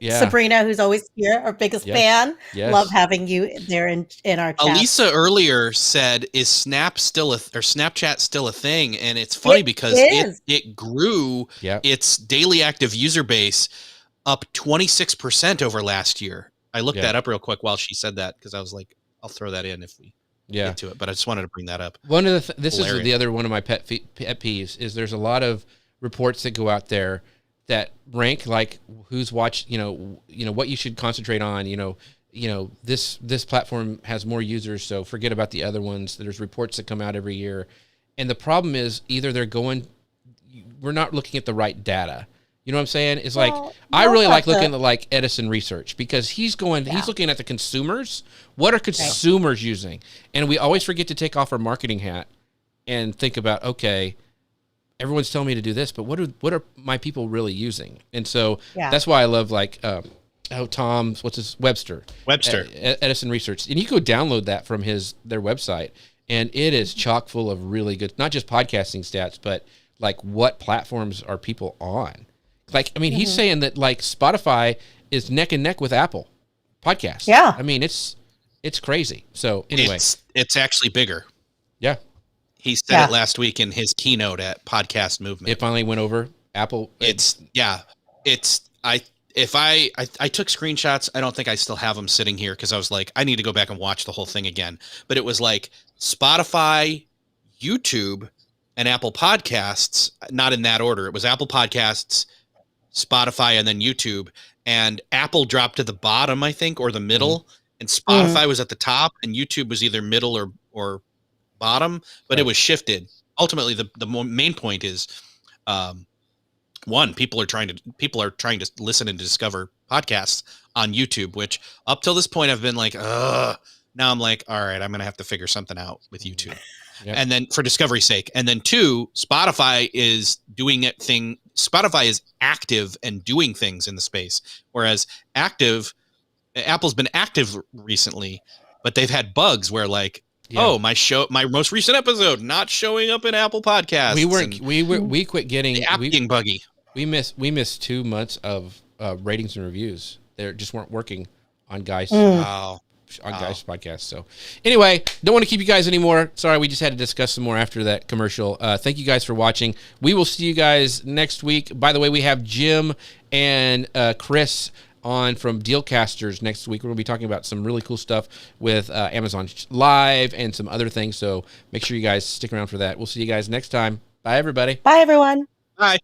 Yeah. Sabrina, who's always here, our biggest Yes. fan. Yes. Love having you there in our chat. Elisa earlier said, "Is Snapchat still a thing?" And it's funny It because is. it grew Yeah. its daily active user base up 26% over last year. I looked Yeah. that up real quick while she said that because I was like, I'll throw that in if we Yeah. get to it. But I just wanted to bring that up. One of this is Hilarious. the other one of my pet peeves is there's a lot of reports that go out there that rank like who's watched, what you should concentrate on, this platform has more users, so forget about the other ones. There's reports that come out every year. And the problem is either we're not looking at the right data. You know what I'm saying? It's like, Well, I you really also like have to- looking at like Edison Research because he's looking at the consumers. What are consumers using? And we always forget to take off our marketing hat and think about, okay, everyone's telling me to do this, but what are my people really using? And so that's why I love Tom's, Webster, Edison Research. And you go download that from their website and it is chock full of really good, not just podcasting stats, but like what platforms are people on? Like, I mean, he's saying that like Spotify is neck and neck with Apple podcasts. Yeah. I mean, it's crazy. So anyway, It's actually bigger. yeah, He said it last week in his keynote at Podcast Movement. it finally went over Apple. I took screenshots. I don't think I still have them sitting here because I was like, I need to go back and watch the whole thing again. But it was like Spotify, YouTube, and Apple Podcasts, not in that order. It was Apple Podcasts, Spotify, and then YouTube. And Apple dropped to the bottom, I think, or the middle. and Spotify was at the top, and YouTube was either middle or bottom, but it was shifted. Ultimately, the main point is, one, people are trying to listen and discover podcasts on YouTube, which up till this point I've been like, ugh. Now I'm like, all right, I'm gonna have to figure something out with YouTube. Yep. And then for discovery's sake, and then two, Spotify is Spotify is active and doing things in the space, whereas Apple's been active recently, but they've had bugs where like, oh, my most recent episode not showing up in Apple Podcasts. We quit getting the app being buggy. We missed 2 months of ratings and reviews. They just weren't working on guys. Guys podcast. So anyway, don't want to keep you guys anymore. Sorry, we just had to discuss some more after that commercial. Thank you guys for watching. We will see you guys next week. By the way, we have Jim and Chris on from Dealcasters next week. We're going to be talking about some really cool stuff with Amazon Live and some other things. So make sure you guys stick around for that. We'll see you guys next time. Bye, everybody. Bye, everyone. Bye.